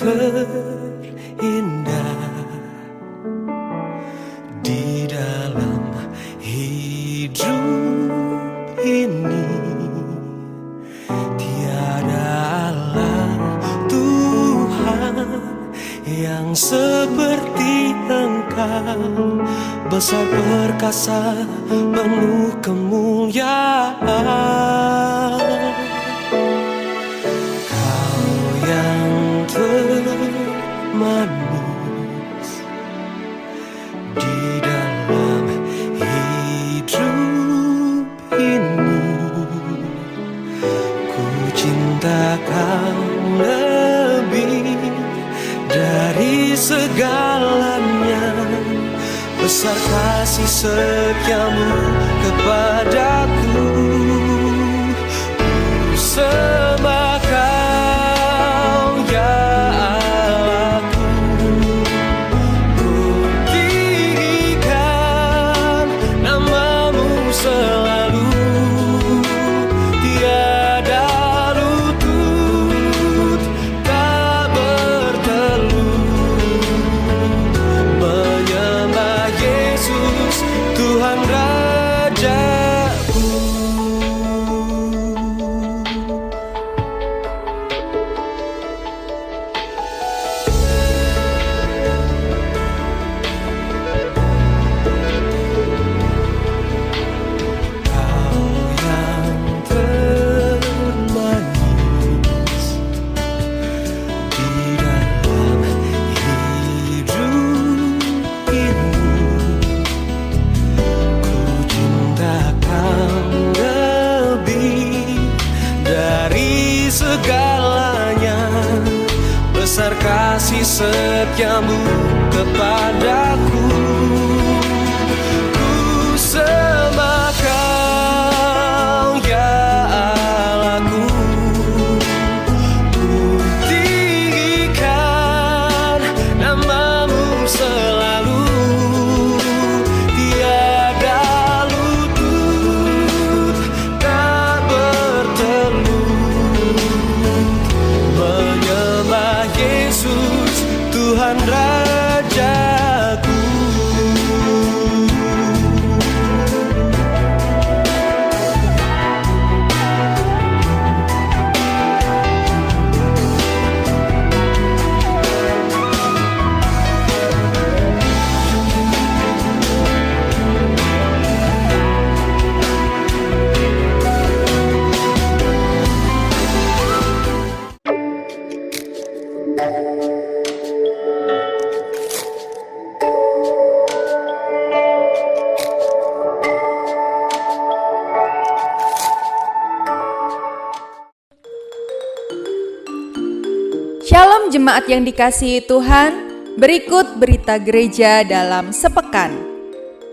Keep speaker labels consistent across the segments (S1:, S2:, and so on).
S1: terindah di dalam hidup ini. Tiada Allah Tuhan yang seperti Engkau, besar perkasa penuh kemuliaan. Kau yang termanis di dalam hidup ini. Ku cinta Kau lebih dari segalanya, besar kasih setiamu kepadaku. Ku sembah Kau ya Allahku, ku tinggikan nama-Mu selalu. Tiada lutut tak bertelut menyembah Yesus Tuhan Rajaku. Kau yang termanis di dalam hidup ini. Ku cinta Kau lebih dari segalanya, besar kasih setiamu kepadaku. Ku sembah Kau ya Allahku, ku tinggikan nama-Mu selalu. Tiada lutut tak bertelut menyembah Yesus Tuhan Rajaku.
S2: Shalom jemaat yang dikasihi Tuhan, berikut berita gereja dalam sepekan.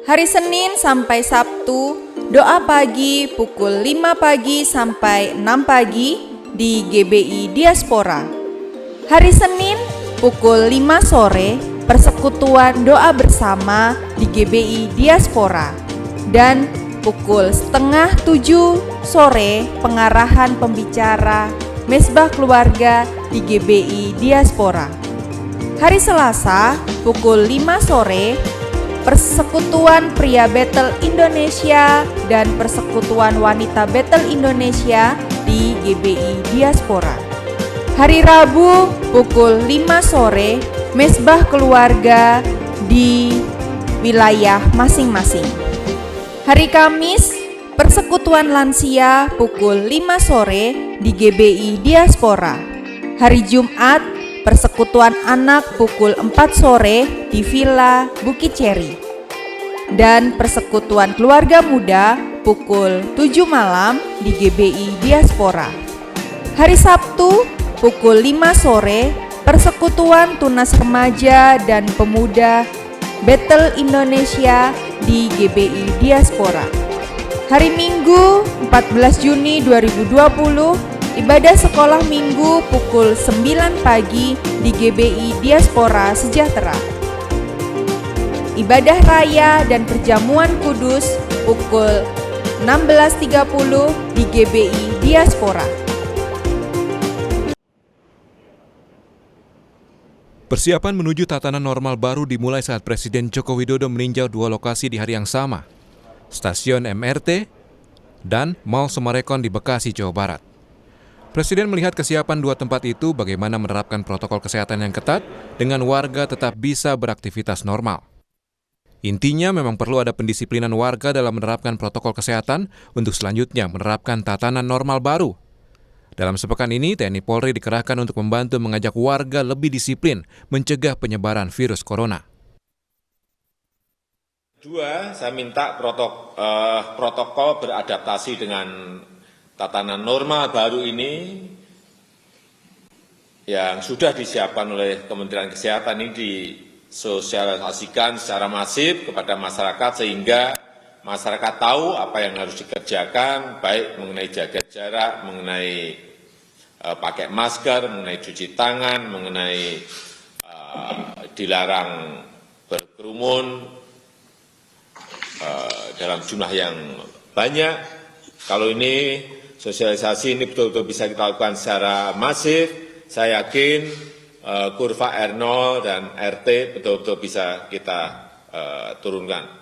S2: Hari Senin sampai Sabtu, doa pagi pukul 5 pagi sampai 6 pagi di GBI Diaspora. Hari Senin pukul 5 sore, persekutuan doa bersama di GBI Diaspora. Dan pukul 6:30 sore, pengarahan pembicara Mesbah Keluarga di GBI Diaspora. Hari Selasa pukul 5 sore, Persekutuan Pria Betel Indonesia dan Persekutuan Wanita Betel Indonesia di GBI Diaspora. Hari Rabu pukul 5 sore, Mesbah Keluarga di wilayah masing-masing. Hari Kamis, Persekutuan Lansia pukul 5 sore di GBI Diaspora. Hari Jumat, Persekutuan Anak pukul 4 sore di Villa Bukit Ceri. Dan Persekutuan Keluarga Muda pukul 7 malam di GBI Diaspora. Hari Sabtu pukul 5 sore, Persekutuan Tunas Remaja dan Pemuda Betel Indonesia di GBI Diaspora. Hari Minggu 14 Juni 2020, ibadah sekolah minggu pukul 9 pagi di GBI Diaspora Sejahtera. Ibadah raya dan perjamuan kudus pukul 16.30 di GBI Diaspora.
S3: Persiapan menuju tatanan normal baru dimulai saat Presiden Joko Widodo meninjau dua lokasi di hari yang sama, stasiun MRT dan Mall Summarecon di Bekasi, Jawa Barat. Presiden melihat kesiapan dua tempat itu bagaimana menerapkan protokol kesehatan yang ketat dengan warga tetap bisa beraktivitas normal. Intinya memang perlu ada pendisiplinan warga dalam menerapkan protokol kesehatan untuk selanjutnya menerapkan tatanan normal baru. Dalam sepekan ini, TNI Polri dikerahkan untuk membantu mengajak warga lebih disiplin mencegah penyebaran virus corona.
S4: Dua, saya minta protokol beradaptasi dengan tatanan normal baru ini yang sudah disiapkan oleh Kementerian Kesehatan ini disosialisasikan secara masif kepada masyarakat sehingga masyarakat tahu apa yang harus dikerjakan, baik mengenai jaga jarak, mengenai pakai masker, mengenai cuci tangan, mengenai dilarang berkerumun dalam jumlah yang banyak. Kalau ini sosialisasi ini betul-betul bisa kita lakukan secara masif, saya yakin kurva R0 dan RT betul-betul bisa kita turunkan.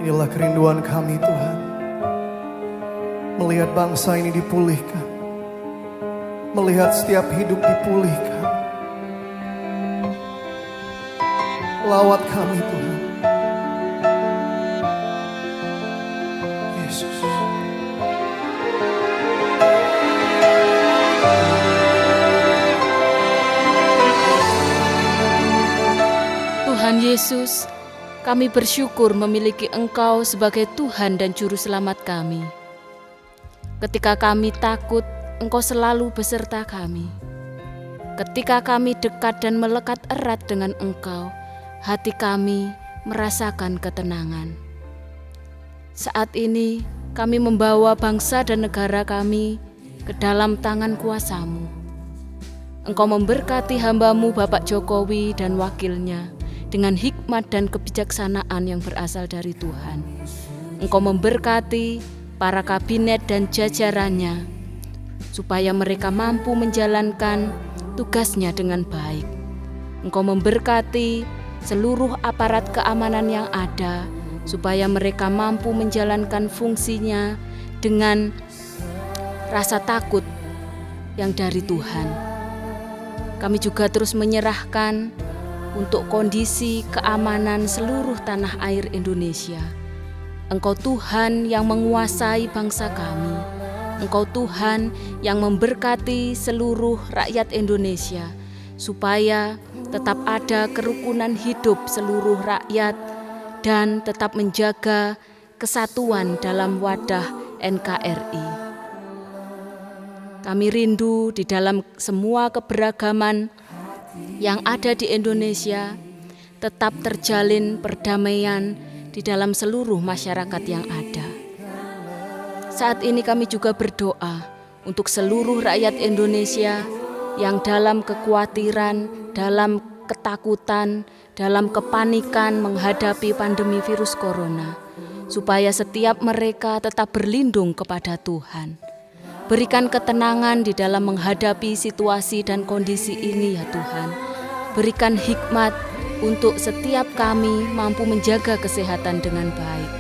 S5: Inilah kerinduan kami Tuhan, melihat bangsa ini dipulihkan, melihat setiap hidup dipulihkan. Lawat kami Tuhan, Yesus.
S6: Tuhan Yesus, kami bersyukur memiliki Engkau sebagai Tuhan dan Juru Selamat kami. Ketika kami takut, Engkau selalu beserta kami. Ketika kami dekat dan melekat erat dengan Engkau, hati kami merasakan ketenangan. Saat ini kami membawa bangsa dan negara kami ke dalam tangan kuasa-Mu. Engkau memberkati hamba-Mu Bapak Jokowi dan wakilnya dengan hikmat dan kebijaksanaan yang berasal dari Tuhan. Engkau memberkati para kabinet dan jajarannya, supaya mereka mampu menjalankan tugasnya dengan baik. Engkau memberkati seluruh aparat keamanan yang ada, supaya mereka mampu menjalankan fungsinya dengan rasa takut yang dari Tuhan. Kami juga terus menyerahkan untuk kondisi keamanan seluruh tanah air Indonesia. Engkau Tuhan yang menguasai bangsa kami. Engkau Tuhan yang memberkati seluruh rakyat Indonesia, supaya tetap ada kerukunan hidup seluruh rakyat dan tetap menjaga kesatuan dalam wadah NKRI. Kami rindu di dalam semua keberagaman yang ada di Indonesia, tetap terjalin perdamaian di dalam seluruh masyarakat yang ada. Saat ini kami juga berdoa untuk seluruh rakyat Indonesia yang dalam kekhawatiran, dalam ketakutan, dalam kepanikan menghadapi pandemi virus corona, supaya setiap mereka tetap berlindung kepada Tuhan. Berikan ketenangan di dalam menghadapi situasi dan kondisi ini ya Tuhan. Berikan hikmat untuk setiap kami mampu menjaga kesehatan dengan baik.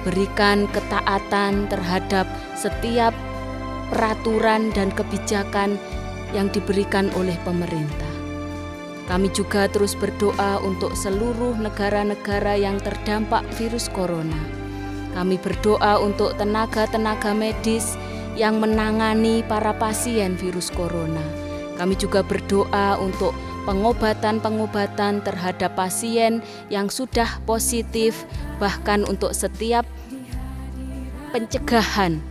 S6: Berikan ketaatan terhadap setiap peraturan dan kebijakan yang diberikan oleh pemerintah. Kami juga terus berdoa untuk seluruh negara-negara yang terdampak virus corona. Kami berdoa untuk tenaga-tenaga medis yang menangani para pasien virus corona. Kami juga berdoa untuk pengobatan-pengobatan terhadap pasien yang sudah positif, bahkan untuk setiap pencegahan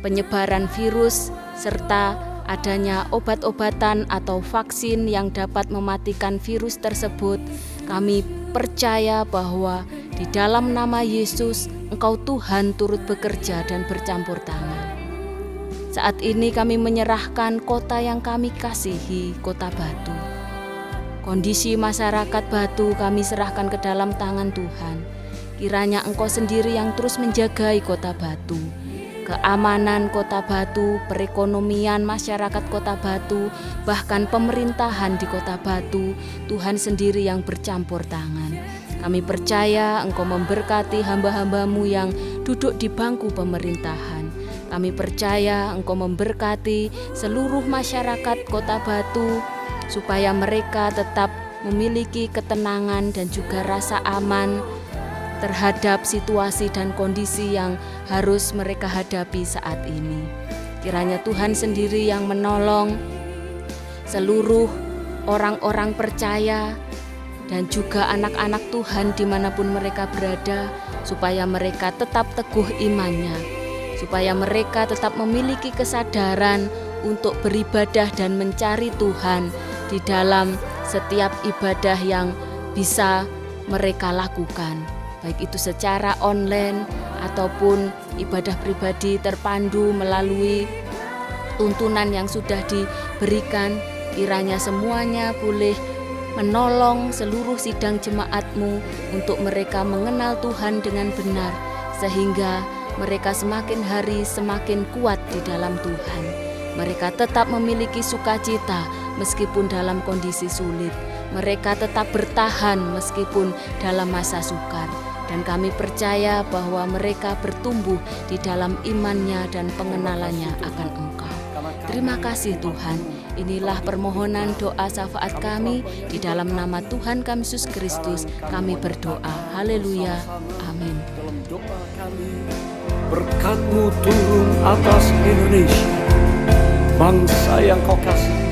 S6: penyebaran virus, serta adanya obat-obatan atau vaksin yang dapat mematikan virus tersebut. Kami percaya bahwa di dalam nama Yesus, Engkau Tuhan turut bekerja dan bercampur tangan. Saat ini kami menyerahkan kota yang kami kasihi, Kota Batu. Kondisi masyarakat Batu kami serahkan ke dalam tangan Tuhan. Kiranya Engkau sendiri yang terus menjagai Kota Batu. keamanan Kota Batu, perekonomian masyarakat Kota Batu, bahkan pemerintahan di Kota Batu, Tuhan sendiri yang bercampur tangan. Kami percaya Engkau memberkati hamba-hamba-Mu yang duduk di bangku pemerintahan. Kami percaya Engkau memberkati seluruh masyarakat Kota Batu, supaya mereka tetap memiliki ketenangan dan juga rasa aman terhadap situasi dan kondisi yang harus mereka hadapi saat ini. Kiranya Tuhan sendiri yang menolong seluruh orang-orang percaya dan juga anak-anak Tuhan dimanapun mereka berada, supaya mereka tetap teguh imannya, supaya mereka tetap memiliki kesadaran untuk beribadah dan mencari Tuhan di dalam setiap ibadah yang bisa mereka lakukan, baik itu secara online ataupun ibadah pribadi terpandu melalui tuntunan yang sudah diberikan. Kiranya semuanya boleh menolong seluruh sidang jemaat-Mu untuk mereka mengenal Tuhan dengan benar, sehingga mereka semakin hari semakin kuat di dalam Tuhan. Mereka tetap memiliki sukacita meskipun dalam kondisi sulit. Mereka tetap bertahan meskipun dalam masa sukar. Dan kami percaya bahwa mereka bertumbuh di dalam imannya dan pengenalannya akan Engkau. Terima kasih Tuhan. Inilah permohonan doa syafaat kami, di dalam nama Tuhan kami Yesus Kristus kami berdoa. Haleluya. Amin.
S7: Dalam doa kami, berkat-Mu turun atas Indonesia, bangsa yang Kau kasihi.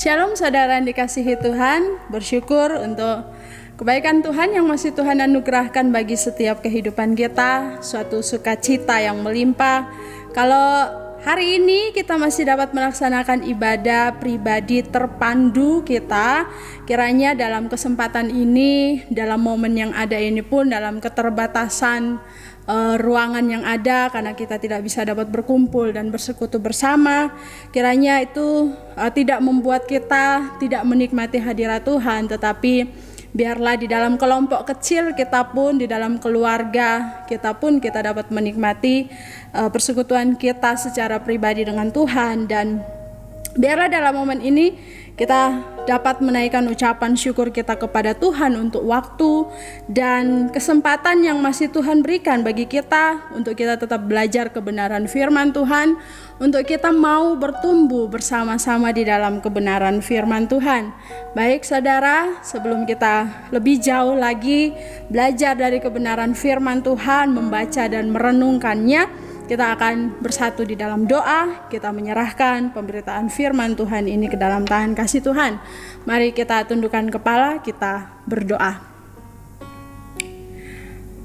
S8: Shalom saudara yang dikasihi Tuhan, bersyukur untuk kebaikan Tuhan yang masih Tuhan anugerahkan bagi setiap kehidupan kita, suatu sukacita yang melimpah. Kalau hari ini kita masih dapat melaksanakan ibadah pribadi terpandu kita, kiranya dalam kesempatan ini, dalam momen yang ada ini pun, dalam keterbatasan ruangan yang ada karena kita tidak bisa dapat berkumpul dan bersekutu bersama, kiranya itu tidak membuat kita tidak menikmati hadirat Tuhan, tetapi biarlah di dalam kelompok kecil kita pun, di dalam keluarga kita pun, kita dapat menikmati persekutuan kita secara pribadi dengan Tuhan. Dan biarlah dalam momen ini kita dapat menaikkan ucapan syukur kita kepada Tuhan untuk waktu dan kesempatan yang masih Tuhan berikan bagi kita untuk kita tetap belajar kebenaran firman Tuhan, untuk kita mau bertumbuh bersama-sama di dalam kebenaran firman Tuhan. Baik saudara, sebelum kita lebih jauh lagi belajar dari kebenaran firman Tuhan, membaca dan merenungkannya, kita akan bersatu di dalam doa. Kita menyerahkan pemberitaan firman Tuhan ini ke dalam tangan kasih Tuhan. Mari kita tundukkan kepala, kita berdoa.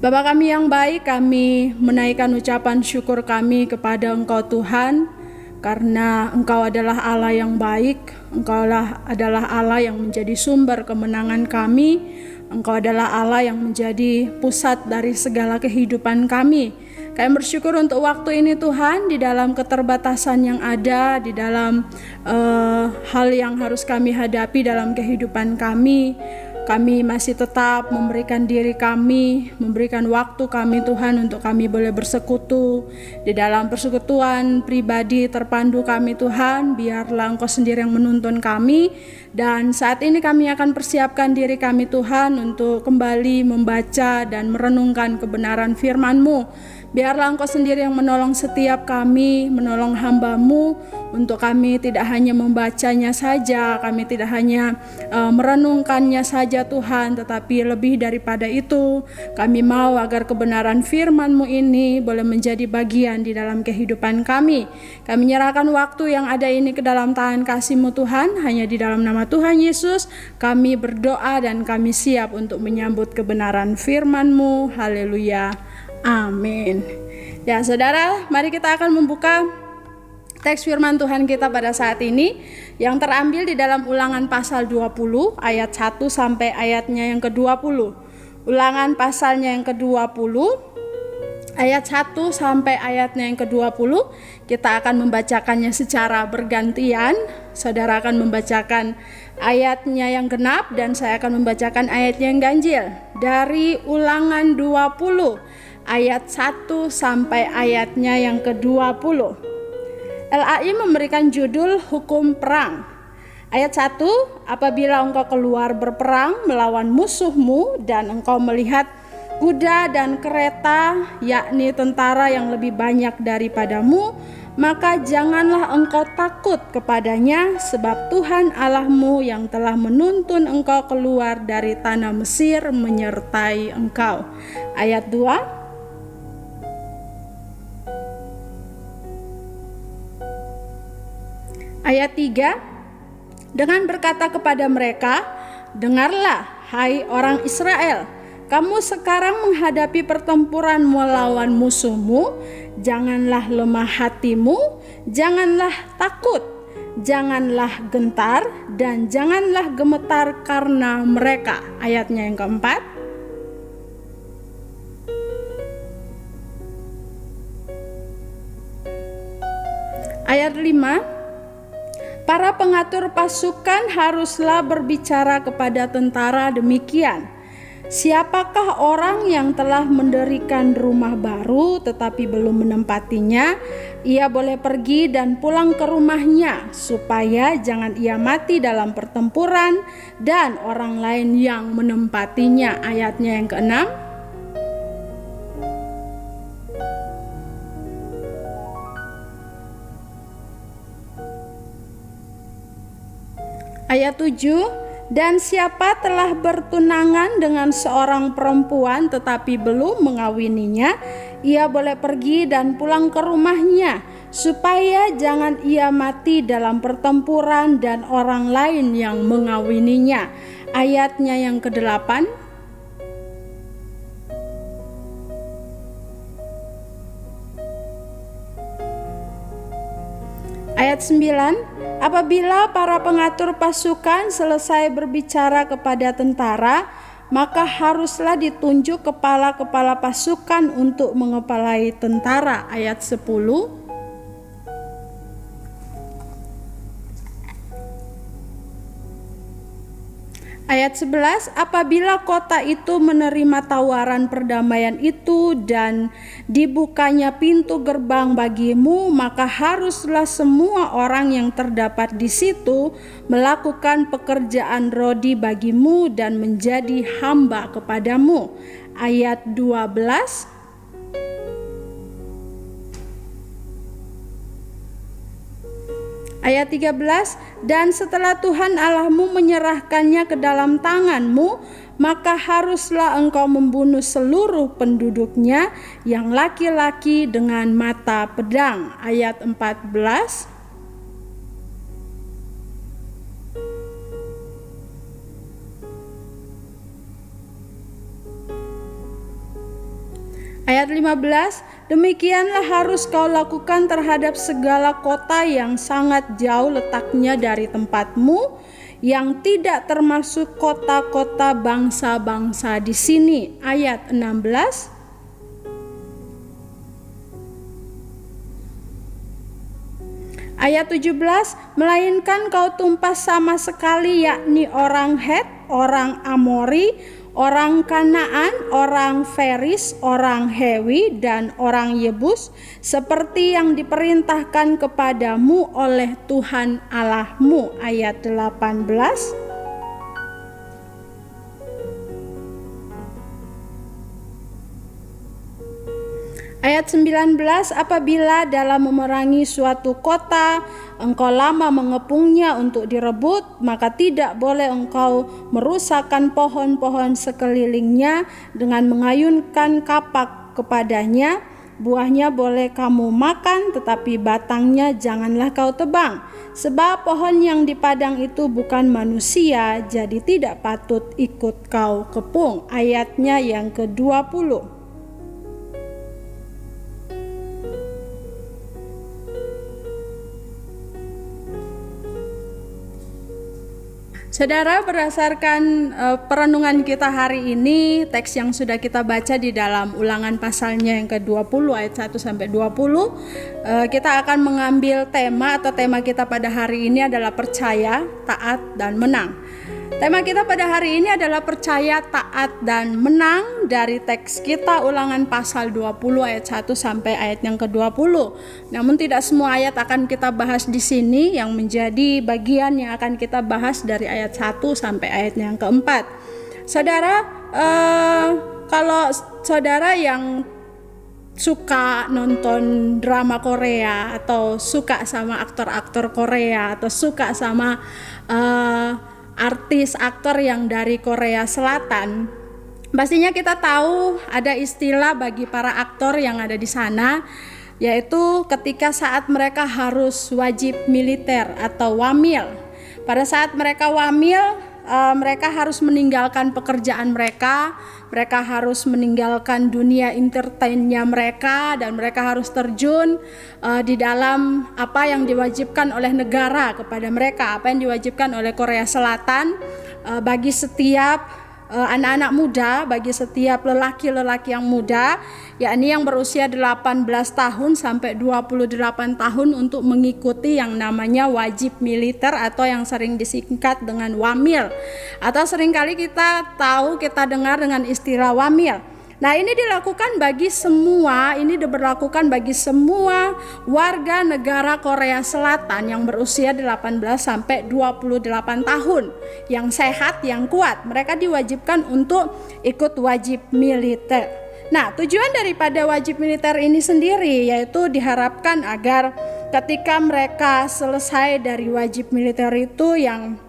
S8: Bapa kami yang baik, kami menaikkan ucapan syukur kami kepada Engkau Tuhan, karena Engkau adalah Allah yang baik. Engkau adalah Allah yang menjadi sumber kemenangan kami. Engkau adalah Allah yang menjadi pusat dari segala kehidupan kami. Kami bersyukur untuk waktu ini Tuhan, di dalam keterbatasan yang ada, di dalam hal yang harus kami hadapi dalam kehidupan kami. Kami masih tetap memberikan diri kami, memberikan waktu kami Tuhan untuk kami boleh bersekutu di dalam persekutuan pribadi terpandu kami Tuhan. Biarlah Engkau sendiri yang menuntun kami, dan saat ini kami akan persiapkan diri kami Tuhan untuk kembali membaca dan merenungkan kebenaran firman-Mu. Biarlah Engkau sendiri yang menolong setiap kami, menolong hamba-Mu, untuk kami tidak hanya membacanya saja, kami tidak hanya merenungkannya saja Tuhan, tetapi lebih daripada itu, kami mau agar kebenaran firman-Mu ini boleh menjadi bagian di dalam kehidupan kami. Kami menyerahkan waktu yang ada ini ke dalam tangan kasih-Mu Tuhan, hanya di dalam nama Tuhan Yesus kami berdoa dan kami siap untuk menyambut kebenaran firman-Mu. Haleluya. Amin. Ya saudara, mari kita akan membuka teks firman Tuhan kita pada saat ini yang terambil di dalam Ulangan pasal 20 ayat 1 sampai ayatnya yang ke-20. Ulangan pasalnya yang ke-20 ayat 1 sampai ayatnya yang ke-20. Kita akan membacakannya secara bergantian. Saudara akan membacakan ayatnya yang genap dan saya akan membacakan ayatnya yang ganjil. Dari Ulangan 20 ayat 1 sampai ayatnya yang ke-20. LAI memberikan judul Hukum Perang. Ayat 1, apabila engkau keluar berperang melawan musuhmu dan engkau melihat kuda dan kereta, yakni tentara yang lebih banyak daripadamu, maka janganlah engkau takut kepadanya, sebab Tuhan Allahmu yang telah menuntun engkau keluar dari tanah Mesir menyertai engkau. Ayat 2, ayat 3, dengan berkata kepada mereka, dengarlah hai orang Israel, kamu sekarang menghadapi pertempuran melawan musuhmu, janganlah lemah hatimu, janganlah takut, janganlah gentar, dan janganlah gemetar karena mereka. Ayatnya yang keempat, ayat 5, para pengatur pasukan haruslah berbicara kepada tentara demikian, siapakah orang yang telah mendirikan rumah baru tetapi belum menempatinya? Ia boleh pergi dan pulang ke rumahnya, supaya jangan ia mati dalam pertempuran dan orang lain yang menempatinya. Ayatnya yang ke-6, ayat 7, Dan siapa telah bertunangan dengan seorang perempuan tetapi belum mengawininya, ia boleh pergi dan pulang ke rumahnya, supaya jangan ia mati dalam pertempuran dan orang lain yang mengawininya. Ayatnya yang ke-8. Ayat 9. Apabila para pengatur pasukan selesai berbicara kepada tentara, maka haruslah ditunjuk kepala-kepala pasukan untuk mengepalai tentara. Ayat 10. Ayat 11, apabila kota itu menerima tawaran perdamaian itu dan dibukanya pintu gerbang bagimu, maka haruslah semua orang yang terdapat di situ melakukan pekerjaan rodi bagimu dan menjadi hamba kepadamu. Ayat 12. Ayat 13, dan setelah Tuhan Allahmu menyerahkannya ke dalam tanganmu, maka haruslah engkau membunuh seluruh penduduknya yang laki-laki dengan mata pedang. Ayat 14. Ayat 15, demikianlah harus kau lakukan terhadap segala kota yang sangat jauh letaknya dari tempatmu, yang tidak termasuk kota-kota bangsa-bangsa di sini. Ayat 16. Ayat 17, melainkan kau tumpas sama sekali, yakni orang Het, orang Amori, orang Kanaan, orang Feris, orang Hewi, dan orang Yebus, seperti yang diperintahkan kepadamu oleh Tuhan Allahmu. Ayat 18. Ayat 19, apabila dalam memerangi suatu kota engkau lama mengepungnya untuk direbut, maka tidak boleh engkau merusakkan pohon-pohon sekelilingnya dengan mengayunkan kapak kepadanya. Buahnya boleh kamu makan, tetapi batangnya janganlah kau tebang, sebab pohon yang di padang itu bukan manusia, jadi tidak patut ikut kau kepung. Ayatnya yang ke-20. Saudara, berdasarkan perenungan kita hari ini, teks yang sudah kita baca di dalam Ulangan pasalnya yang ke-20 ayat 1 sampai 20, kita akan mengambil tema atau tema kita pada hari ini adalah percaya, taat, dan menang. Tema kita pada hari ini adalah percaya, taat, dan menang dari teks kita Ulangan pasal 20 ayat 1 sampai ayat yang ke-20. Namun tidak semua ayat akan kita bahas di sini, yang menjadi bagian yang akan kita bahas dari ayat 1 sampai ayat yang ke-4. Saudara, kalau saudara yang suka nonton drama Korea atau suka sama aktor-aktor Korea atau suka sama artis aktor yang dari Korea Selatan, pastinya kita tahu ada istilah bagi para aktor yang ada di sana, yaitu ketika saat mereka harus wajib militer atau wamil. Pada saat mereka wamil, mereka harus meninggalkan pekerjaan mereka harus meninggalkan dunia entertainnya mereka, dan mereka harus terjun di dalam apa yang diwajibkan oleh negara kepada mereka, apa yang diwajibkan oleh Korea Selatan bagi setiap anak-anak muda, bagi setiap lelaki-lelaki yang muda, yakni yang berusia 18 tahun sampai 28 tahun untuk mengikuti yang namanya wajib militer atau yang sering disingkat dengan wamil, atau seringkali kita tahu, kita dengar dengan istilah wamil. Nah, ini dilakukan bagi semua, ini diberlakukan bagi semua warga negara Korea Selatan yang berusia 18 sampai 28 tahun, yang sehat, yang kuat. Mereka diwajibkan untuk ikut wajib militer. Nah, tujuan daripada wajib militer ini sendiri yaitu diharapkan agar ketika mereka selesai dari wajib militer itu, yang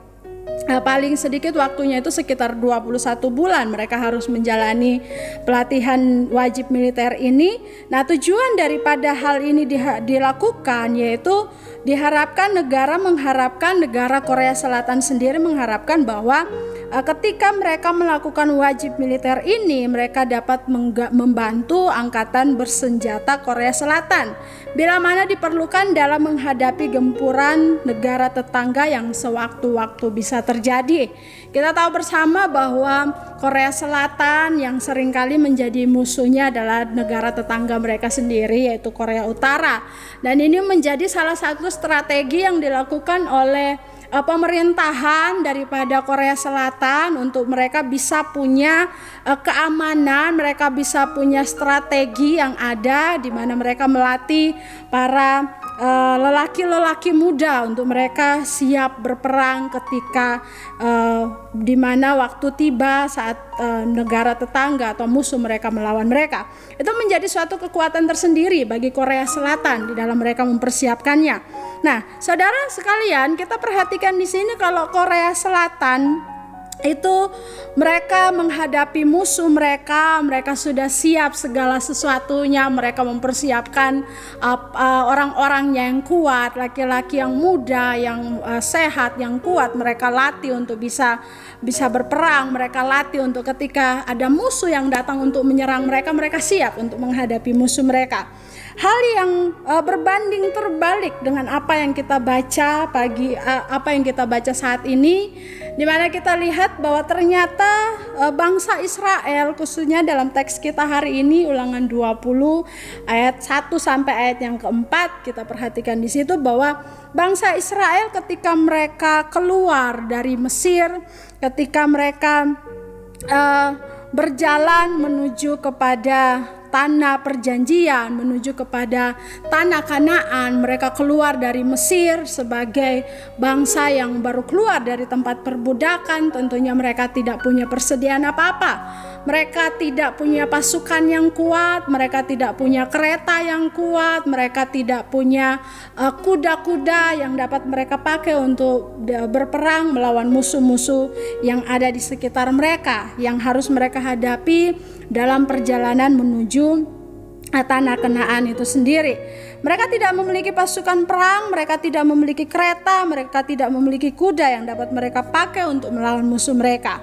S8: paling sedikit waktunya itu sekitar 21 bulan mereka harus menjalani pelatihan wajib militer ini. Nah, tujuan daripada hal ini dilakukan yaitu mengharapkan negara Korea Selatan sendiri mengharapkan bahwa ketika mereka melakukan wajib militer ini, mereka dapat membantu angkatan bersenjata Korea Selatan bila mana diperlukan dalam menghadapi gempuran negara tetangga yang sewaktu-waktu bisa terjadi. Kita tahu bersama bahwa Korea Selatan yang seringkali menjadi musuhnya adalah negara tetangga mereka sendiri, yaitu Korea Utara. Dan ini menjadi salah satu strategi yang dilakukan oleh pemerintahan daripada Korea Selatan untuk mereka bisa punya keamanan, mereka bisa punya strategi yang ada di mana mereka melatih para lelaki-lelaki muda untuk mereka siap berperang ketika di mana waktu tiba saat negara tetangga atau musuh mereka melawan mereka. Itu menjadi suatu kekuatan tersendiri bagi Korea Selatan di dalam mereka mempersiapkannya. Nah, saudara sekalian, kita perhatikan di sini kalau Korea Selatan itu mereka menghadapi musuh mereka sudah siap segala sesuatunya, mereka mempersiapkan orang-orang yang kuat, laki-laki yang muda, yang sehat, yang kuat, mereka latih untuk bisa berperang, mereka latih untuk ketika ada musuh yang datang untuk menyerang mereka, mereka siap untuk menghadapi musuh mereka. Hal yang berbanding terbalik dengan apa yang kita baca saat ini, di mana kita lihat bahwa ternyata bangsa Israel, khususnya dalam teks kita hari ini Ulangan 20 ayat 1 sampai ayat yang keempat, kita perhatikan di situ bahwa bangsa Israel ketika mereka keluar dari Mesir, ketika mereka berjalan menuju kepada tanah perjanjian, menuju kepada tanah Kanaan, mereka keluar dari Mesir sebagai bangsa yang baru keluar dari tempat perbudakan. Tentunya mereka tidak punya persediaan apa-apa, mereka tidak punya pasukan yang kuat, mereka tidak punya kereta yang kuat, mereka tidak punya kuda-kuda yang dapat mereka pakai untuk berperang melawan musuh-musuh yang ada di sekitar mereka, yang harus mereka hadapi dalam perjalanan menuju tanah Kanaan itu sendiri. Mereka tidak memiliki pasukan perang, mereka tidak memiliki kereta, mereka tidak memiliki kuda yang dapat mereka pakai untuk melawan musuh mereka.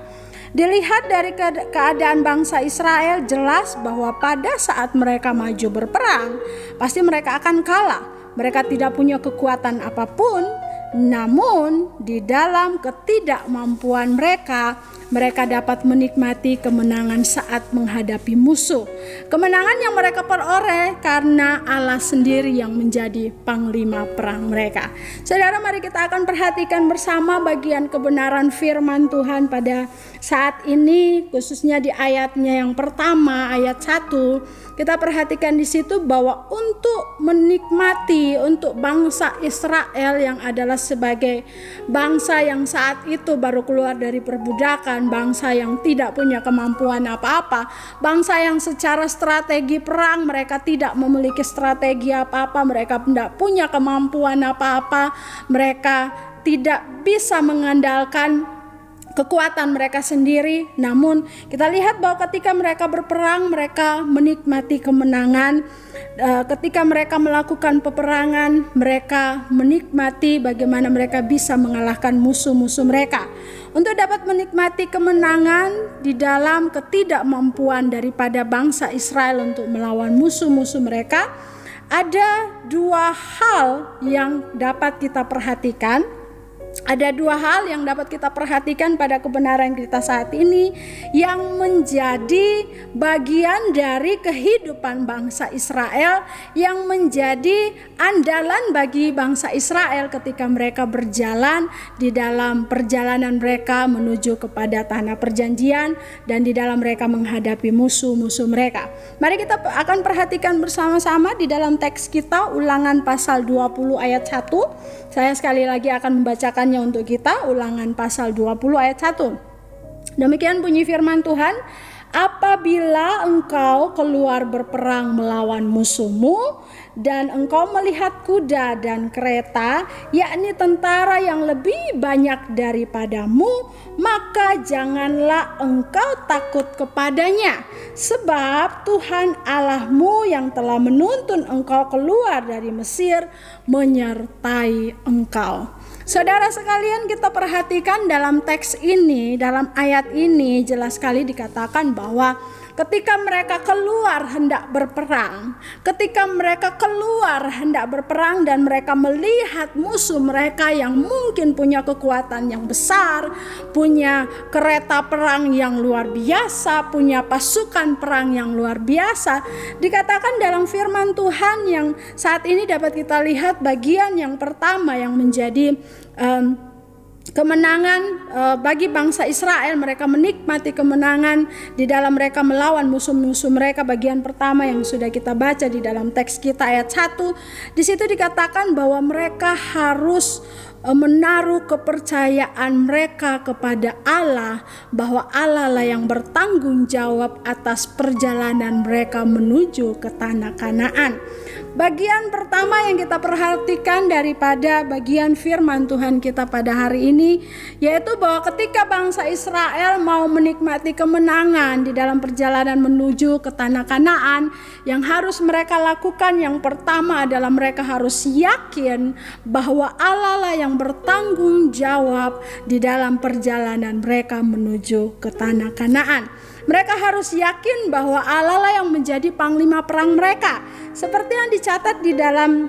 S8: Dilihat dari keadaan bangsa Israel, jelas bahwa pada saat mereka maju berperang, pasti mereka akan kalah. Mereka tidak punya kekuatan apapun, namun di dalam ketidakmampuan mereka dapat menikmati kemenangan saat menghadapi musuh. Kemenangan yang mereka peroleh karena Allah sendiri yang menjadi panglima perang mereka. Saudara, mari kita akan perhatikan bersama bagian kebenaran firman Tuhan pada saat ini, khususnya di ayatnya yang pertama, ayat 1. Kita perhatikan di situ bahwa untuk menikmati, untuk bangsa Israel yang adalah sebagai bangsa yang saat itu baru keluar dari perbudakan, bangsa yang tidak punya kemampuan apa-apa, bangsa yang secara strategi perang mereka tidak memiliki strategi apa-apa, mereka tidak punya kemampuan apa-apa, mereka tidak bisa mengandalkan kekuatan mereka sendiri. Namun kita lihat bahwa ketika mereka berperang, mereka menikmati kemenangan. Ketika mereka melakukan peperangan, mereka menikmati bagaimana mereka bisa mengalahkan musuh-musuh mereka. Untuk dapat menikmati kemenangan di dalam ketidakmampuan daripada bangsa Israel untuk melawan musuh-musuh mereka, ada dua hal yang dapat kita perhatikan. Ada dua hal yang dapat kita perhatikan pada kebenaran kita saat ini yang menjadi bagian dari kehidupan bangsa Israel, yang menjadi andalan bagi bangsa Israel ketika mereka berjalan di dalam perjalanan mereka menuju kepada tanah perjanjian dan di dalam mereka menghadapi musuh-musuh mereka. Mari kita akan perhatikan bersama-sama di dalam teks kita Ulangan pasal 20 ayat 1. Saya sekali lagi akan membacakan untuk kita, Ulangan pasal 20 ayat 1. Demikian bunyi firman Tuhan, apabila engkau keluar berperang melawan musuhmu dan engkau melihat kuda dan kereta, yakni tentara yang lebih banyak daripadamu, maka janganlah engkau takut kepadanya, sebab Tuhan Allahmu yang telah menuntun engkau keluar dari Mesir menyertai engkau. Saudara sekalian, kita perhatikan dalam teks ini, dalam ayat ini jelas sekali dikatakan bahwa ketika mereka keluar hendak berperang, dan mereka melihat musuh mereka yang mungkin punya kekuatan yang besar, punya kereta perang yang luar biasa, punya pasukan perang yang luar biasa, dikatakan dalam firman Tuhan yang saat ini dapat kita lihat bagian yang pertama yang menjadi kemenangan bagi bangsa Israel. Mereka menikmati kemenangan di dalam mereka melawan musuh-musuh mereka. Bagian pertama yang sudah kita baca di dalam teks kita ayat 1, di situ dikatakan bahwa mereka harus menaruh kepercayaan mereka kepada Allah, bahwa Allah lah yang bertanggung jawab atas perjalanan mereka menuju ke tanah Kanaan. Bagian pertama yang kita perhatikan daripada bagian firman Tuhan kita pada hari ini, yaitu bahwa ketika bangsa Israel mau menikmati kemenangan di dalam perjalanan menuju ke tanah Kanaan, yang harus mereka lakukan yang pertama adalah mereka harus yakin bahwa Allah lah yang bertanggung jawab di dalam perjalanan mereka menuju ke tanah Kanaan. Mereka harus yakin bahwa Allah lah yang menjadi panglima perang mereka. Seperti yang dicatat di dalam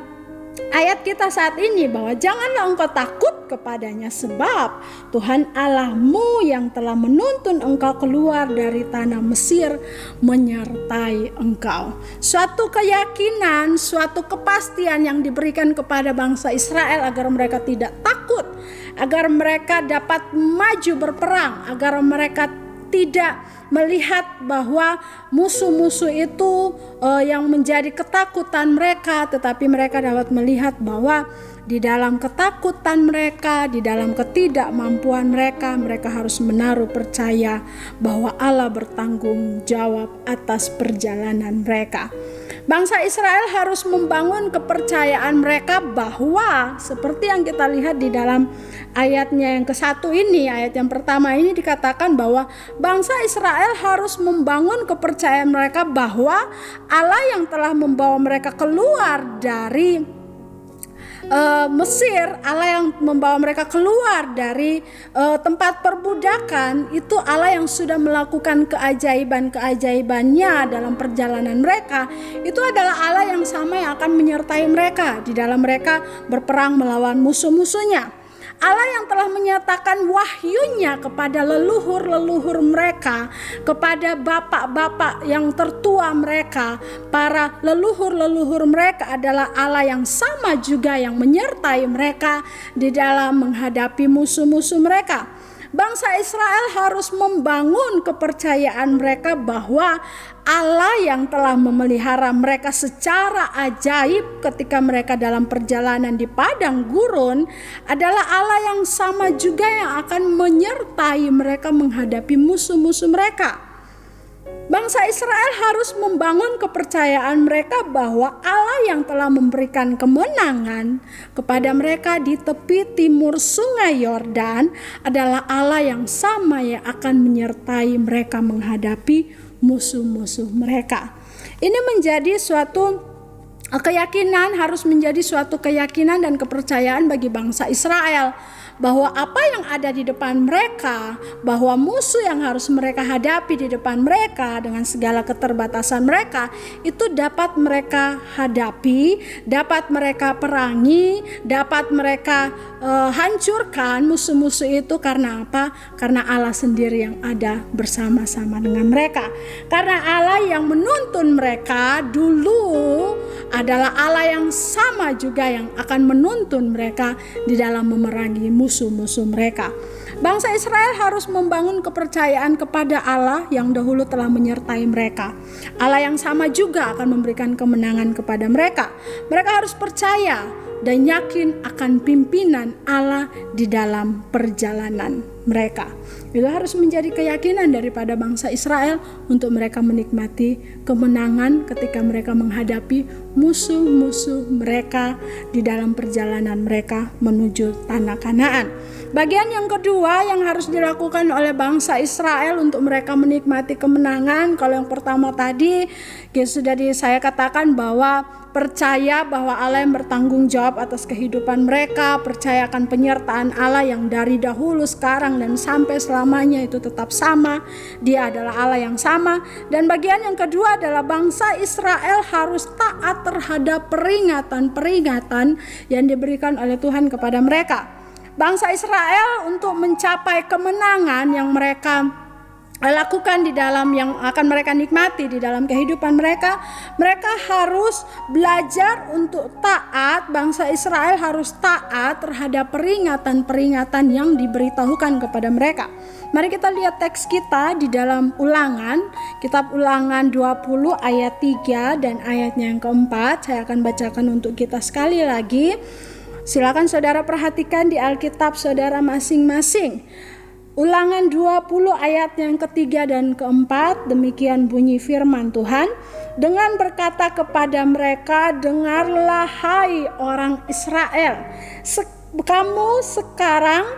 S8: ayat kita saat ini, bahwa janganlah engkau takut kepadanya, sebab Tuhan Allahmu yang telah menuntun engkau keluar dari tanah Mesir menyertai engkau. Suatu keyakinan, suatu kepastian yang diberikan kepada bangsa Israel agar mereka tidak takut, agar mereka dapat maju berperang, agar mereka tidak melihat bahwa musuh-musuh itu yang menjadi ketakutan mereka, tetapi mereka dapat melihat bahwa di dalam ketakutan mereka, di dalam ketidakmampuan mereka, mereka harus menaruh percaya bahwa Allah bertanggung jawab atas perjalanan mereka. Bangsa Israel harus membangun kepercayaan mereka bahwa seperti yang kita lihat di dalam ayatnya yang ke-1 ini, ayat yang pertama ini dikatakan bahwa bangsa Israel harus membangun kepercayaan mereka bahwa Allah yang telah membawa mereka keluar dari Mesir, Allah yang membawa mereka keluar dari tempat perbudakan, itu Allah yang sudah melakukan keajaiban-keajaibannya dalam perjalanan mereka. Itu adalah Allah yang sama yang akan menyertai mereka di dalam mereka berperang melawan musuh-musuhnya. Allah yang telah menyatakan wahyunya kepada leluhur-leluhur mereka, kepada bapak-bapak yang tertua mereka, para leluhur-leluhur mereka adalah Allah yang sama juga yang menyertai mereka di dalam menghadapi musuh-musuh mereka. Bangsa Israel harus membangun kepercayaan mereka bahwa Allah yang telah memelihara mereka secara ajaib ketika mereka dalam perjalanan di padang gurun adalah Allah yang sama juga yang akan menyertai mereka menghadapi musuh-musuh mereka. Bangsa Israel harus membangun kepercayaan mereka bahwa Allah yang telah memberikan kemenangan kepada mereka di tepi timur sungai Yordan adalah Allah yang sama yang akan menyertai mereka menghadapi musuh-musuh mereka. Ini menjadi suatu keyakinan, harus menjadi suatu keyakinan dan kepercayaan bagi bangsa Israel bahwa apa yang ada di depan mereka, bahwa musuh yang harus mereka hadapi di depan mereka dengan segala keterbatasan mereka, itu dapat mereka hadapi, dapat mereka perangi, dapat mereka hancurkan musuh-musuh itu. Karena apa? Karena Allah sendiri yang ada bersama-sama dengan mereka. Karena Allah yang menuntun mereka dulu adalah Allah yang sama juga yang akan menuntun mereka di dalam memerangi musuh-musuh mereka. Bangsa Israel harus membangun kepercayaan kepada Allah yang dahulu telah menyertai mereka. Allah yang sama juga akan memberikan kemenangan kepada mereka. Mereka harus percaya dan yakin akan pimpinan Allah di dalam perjalanan mereka. Itu harus menjadi keyakinan daripada bangsa Israel untuk mereka menikmati kemenangan ketika mereka menghadapi musuh-musuh mereka di dalam perjalanan mereka menuju tanah Kanaan. Bagian yang kedua yang harus dilakukan oleh bangsa Israel untuk mereka menikmati kemenangan, kalau yang pertama tadi sudah saya katakan bahwa percaya bahwa Allah yang bertanggung jawab atas kehidupan mereka, percaya akan penyertaan Allah yang dari dahulu, sekarang, dan sampai selamanya itu tetap sama. Dia adalah Allah yang sama. Dan bagian yang kedua adalah bangsa Israel harus taat terhadap peringatan-peringatan yang diberikan oleh Tuhan kepada mereka. Bangsa Israel untuk mencapai kemenangan yang mereka lakukan di dalam, yang akan mereka nikmati di dalam kehidupan mereka, mereka harus belajar untuk taat. Bangsa Israel harus taat terhadap peringatan-peringatan yang diberitahukan kepada mereka. Mari kita lihat teks kita di dalam Ulangan, kitab Ulangan 20 ayat 3 dan ayatnya yang keempat. Saya akan bacakan untuk kita sekali lagi. Silakan saudara perhatikan di Alkitab saudara masing-masing. Ulangan 20 ayat yang ketiga dan keempat, demikian bunyi firman Tuhan. Dengan berkata kepada mereka, dengarlah hai orang Israel, kamu sekarang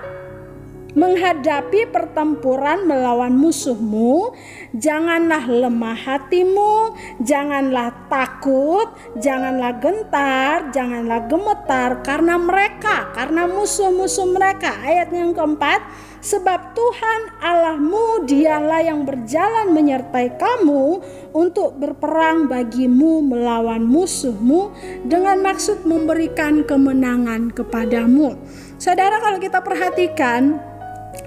S8: menghadapi pertempuran melawan musuhmu, janganlah lemah hatimu, janganlah takut, janganlah gentar, janganlah gemetar karena musuh-musuh mereka. Ayat yang keempat, sebab Tuhan Allahmu dialah yang berjalan menyertai kamu untuk berperang bagimu melawan musuhmu dengan maksud memberikan kemenangan kepadamu. Saudara, kalau kita perhatikan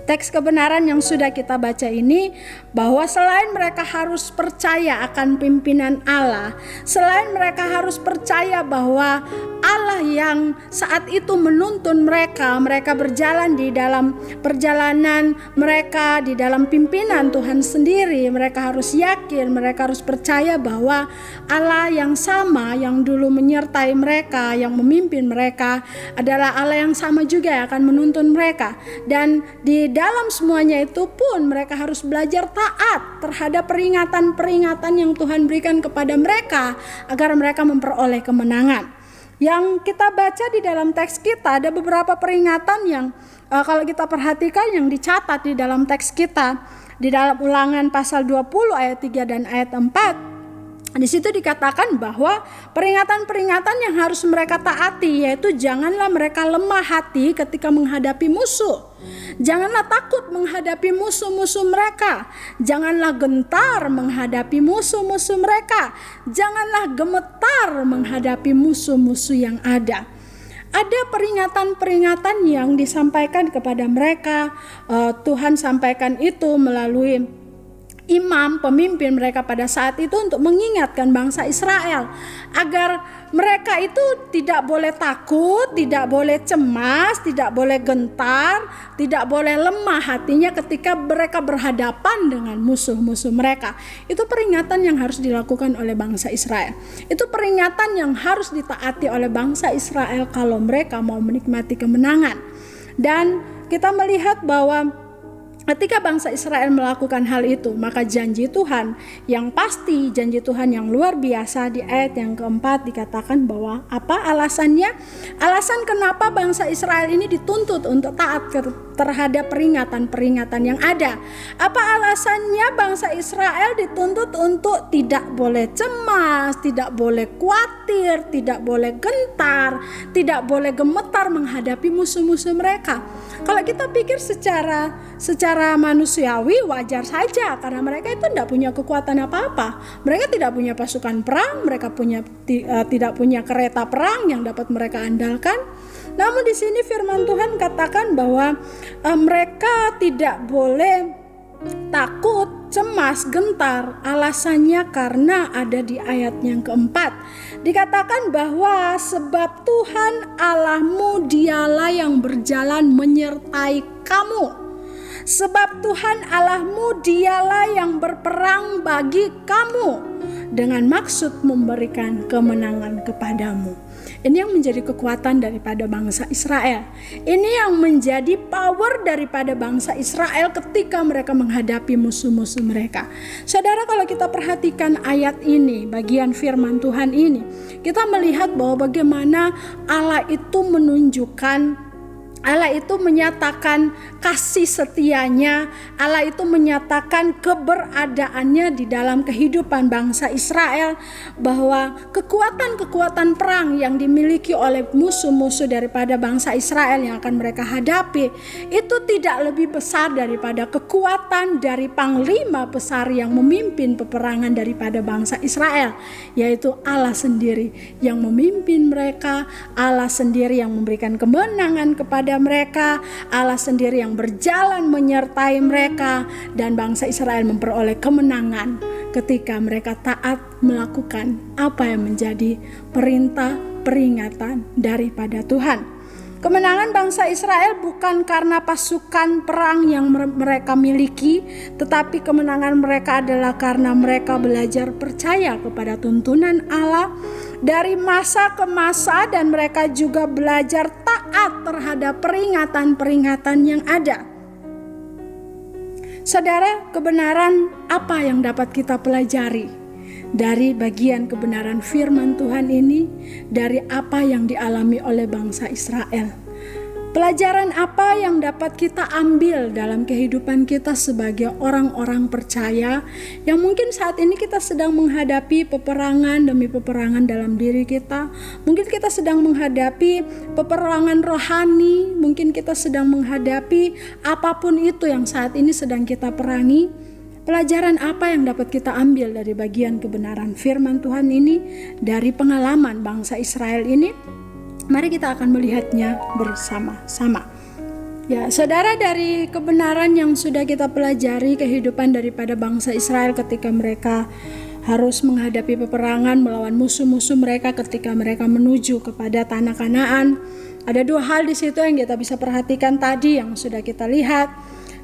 S8: teks kebenaran yang sudah kita baca ini, bahwa selain mereka harus percaya akan pimpinan Allah, selain mereka harus percaya bahwa Allah yang saat itu menuntun mereka berjalan di dalam perjalanan mereka di dalam pimpinan Tuhan sendiri, mereka harus yakin, mereka harus percaya bahwa Allah yang sama yang dulu menyertai mereka, yang memimpin mereka adalah Allah yang sama juga yang akan menuntun mereka. Dan di dalam semuanya itu pun mereka harus belajar taat terhadap peringatan-peringatan yang Tuhan berikan kepada mereka agar mereka memperoleh kemenangan. Yang kita baca di dalam teks kita ada beberapa peringatan yang kalau kita perhatikan yang dicatat di dalam teks kita di dalam Ulangan pasal 20 ayat 3 dan ayat 4. Di situ dikatakan bahwa peringatan-peringatan yang harus mereka taati, yaitu janganlah mereka lemah hati ketika menghadapi musuh. Janganlah takut menghadapi musuh-musuh mereka. Janganlah gentar menghadapi musuh-musuh mereka. Janganlah gemetar menghadapi musuh-musuh yang ada. Ada peringatan-peringatan yang disampaikan kepada mereka. Tuhan sampaikan itu melalui imam, pemimpin mereka pada saat itu untuk mengingatkan bangsa Israel agar mereka itu tidak boleh takut, tidak boleh cemas, tidak boleh gentar, tidak boleh lemah hatinya ketika mereka berhadapan dengan musuh-musuh mereka. Itu peringatan yang harus dilakukan oleh bangsa Israel. Itu peringatan yang harus ditaati oleh bangsa Israel kalau mereka mau menikmati kemenangan. Dan kita melihat bahwa ketika bangsa Israel melakukan hal itu, maka janji Tuhan yang pasti, janji Tuhan yang luar biasa di ayat yang keempat dikatakan bahwa apa alasannya? Alasan kenapa bangsa Israel ini dituntut untuk taat terhadap peringatan-peringatan yang ada. Apa alasannya bangsa Israel dituntut untuk tidak boleh cemas, tidak boleh khawatir, tidak boleh gentar, tidak boleh gemetar menghadapi musuh-musuh mereka? Kalau kita pikir secara manusiawi wajar saja, karena mereka itu tidak punya kekuatan apa-apa. Mereka tidak punya pasukan perang, mereka tidak punya kereta perang yang dapat mereka andalkan. Namun di sini firman Tuhan katakan bahwa mereka tidak boleh takut, cemas, gentar. Alasannya karena ada di ayat yang keempat. Dikatakan bahwa sebab Tuhan Allahmu dialah yang berjalan menyertai kamu. Sebab Tuhan Allahmu dialah yang berperang bagi kamu. dengan maksud memberikan kemenangan kepadamu. Ini yang menjadi kekuatan daripada bangsa Israel. Ini yang menjadi power daripada bangsa Israel ketika mereka menghadapi musuh-musuh mereka. Saudara, kalau kita perhatikan ayat ini, bagian firman Tuhan ini, kita melihat bahwa bagaimana Allah itu menyatakan kasih setianya, Allah itu menyatakan keberadaannya di dalam kehidupan bangsa Israel, bahwa kekuatan-kekuatan perang yang dimiliki oleh musuh-musuh daripada bangsa Israel yang akan mereka hadapi itu tidak lebih besar daripada kekuatan dari panglima besar yang memimpin peperangan daripada bangsa Israel, yaitu Allah sendiri yang memimpin mereka, Allah sendiri yang memberikan kemenangan kepada mereka, Allah sendiri yang berjalan menyertai mereka, dan bangsa Israel memperoleh kemenangan ketika mereka taat melakukan apa yang menjadi perintah peringatan daripada Tuhan. Kemenangan bangsa Israel bukan karena pasukan perang yang mereka miliki, tetapi kemenangan mereka adalah karena mereka belajar percaya kepada tuntunan Allah dari masa ke masa, dan mereka juga belajar taat terhadap peringatan-peringatan yang ada. Saudara, kebenaran apa yang dapat kita pelajari dari bagian kebenaran firman Tuhan ini, dari apa yang dialami oleh bangsa Israel? Pelajaran apa yang dapat kita ambil dalam kehidupan kita sebagai orang-orang percaya yang mungkin saat ini kita sedang menghadapi peperangan demi peperangan dalam diri kita. Mungkin kita sedang menghadapi peperangan rohani, mungkin kita sedang menghadapi apapun itu yang saat ini sedang kita perangi. Pelajaran apa yang dapat kita ambil dari bagian kebenaran firman Tuhan ini, dari pengalaman bangsa Israel ini? Mari kita akan melihatnya bersama-sama. Ya, saudara, dari kebenaran yang sudah kita pelajari kehidupan daripada bangsa Israel ketika mereka harus menghadapi peperangan melawan musuh-musuh mereka ketika mereka menuju kepada tanah Kanaan. Ada dua hal di situ yang kita bisa perhatikan tadi yang sudah kita lihat.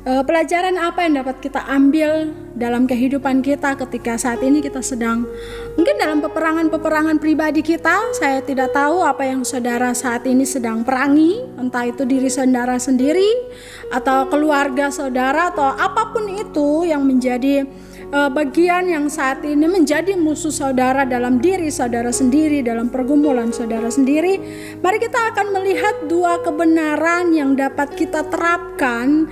S8: Pelajaran apa yang dapat kita ambil dalam kehidupan kita ketika saat ini kita sedang mungkin dalam peperangan-peperangan pribadi kita. Saya tidak tahu apa yang saudara saat ini sedang perangi, entah itu diri saudara sendiri atau keluarga saudara atau apapun itu yang menjadi bagian yang saat ini menjadi musuh saudara dalam diri saudara sendiri, dalam pergumulan saudara sendiri. Mari kita akan melihat dua kebenaran yang dapat kita terapkan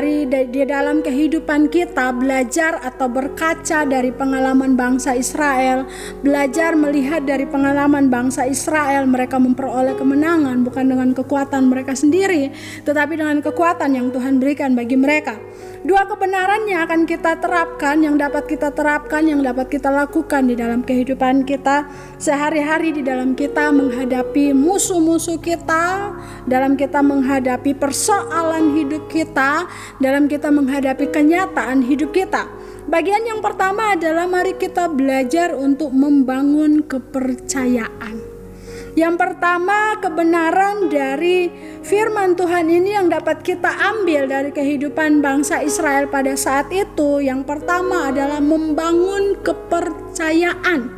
S8: di dalam kehidupan kita, belajar atau berkaca dari pengalaman bangsa Israel, belajar melihat dari pengalaman bangsa Israel. Mereka memperoleh kemenangan bukan dengan kekuatan mereka sendiri, tetapi dengan kekuatan yang Tuhan berikan bagi mereka. Dua kebenaran yang akan kita terapkan, yang dapat kita terapkan, yang dapat kita lakukan di dalam kehidupan kita sehari-hari, di dalam kita menghadapi musuh-musuh kita, dalam kita menghadapi persoalan hidup kita, dalam kita menghadapi kenyataan hidup kita. Bagian yang pertama adalah mari kita belajar untuk membangun kepercayaan. Yang pertama, kebenaran dari firman Tuhan ini yang dapat kita ambil dari kehidupan bangsa Israel pada saat itu. Yang pertama adalah membangun kepercayaan.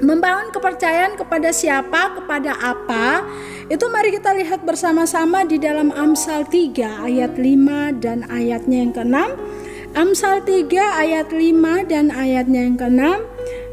S8: Membangun kepercayaan kepada siapa, kepada apa? Itu mari kita lihat bersama-sama di dalam Amsal 3 ayat 5 dan ayatnya yang ke-6. Amsal 3 ayat 5 dan ayatnya yang ke-6.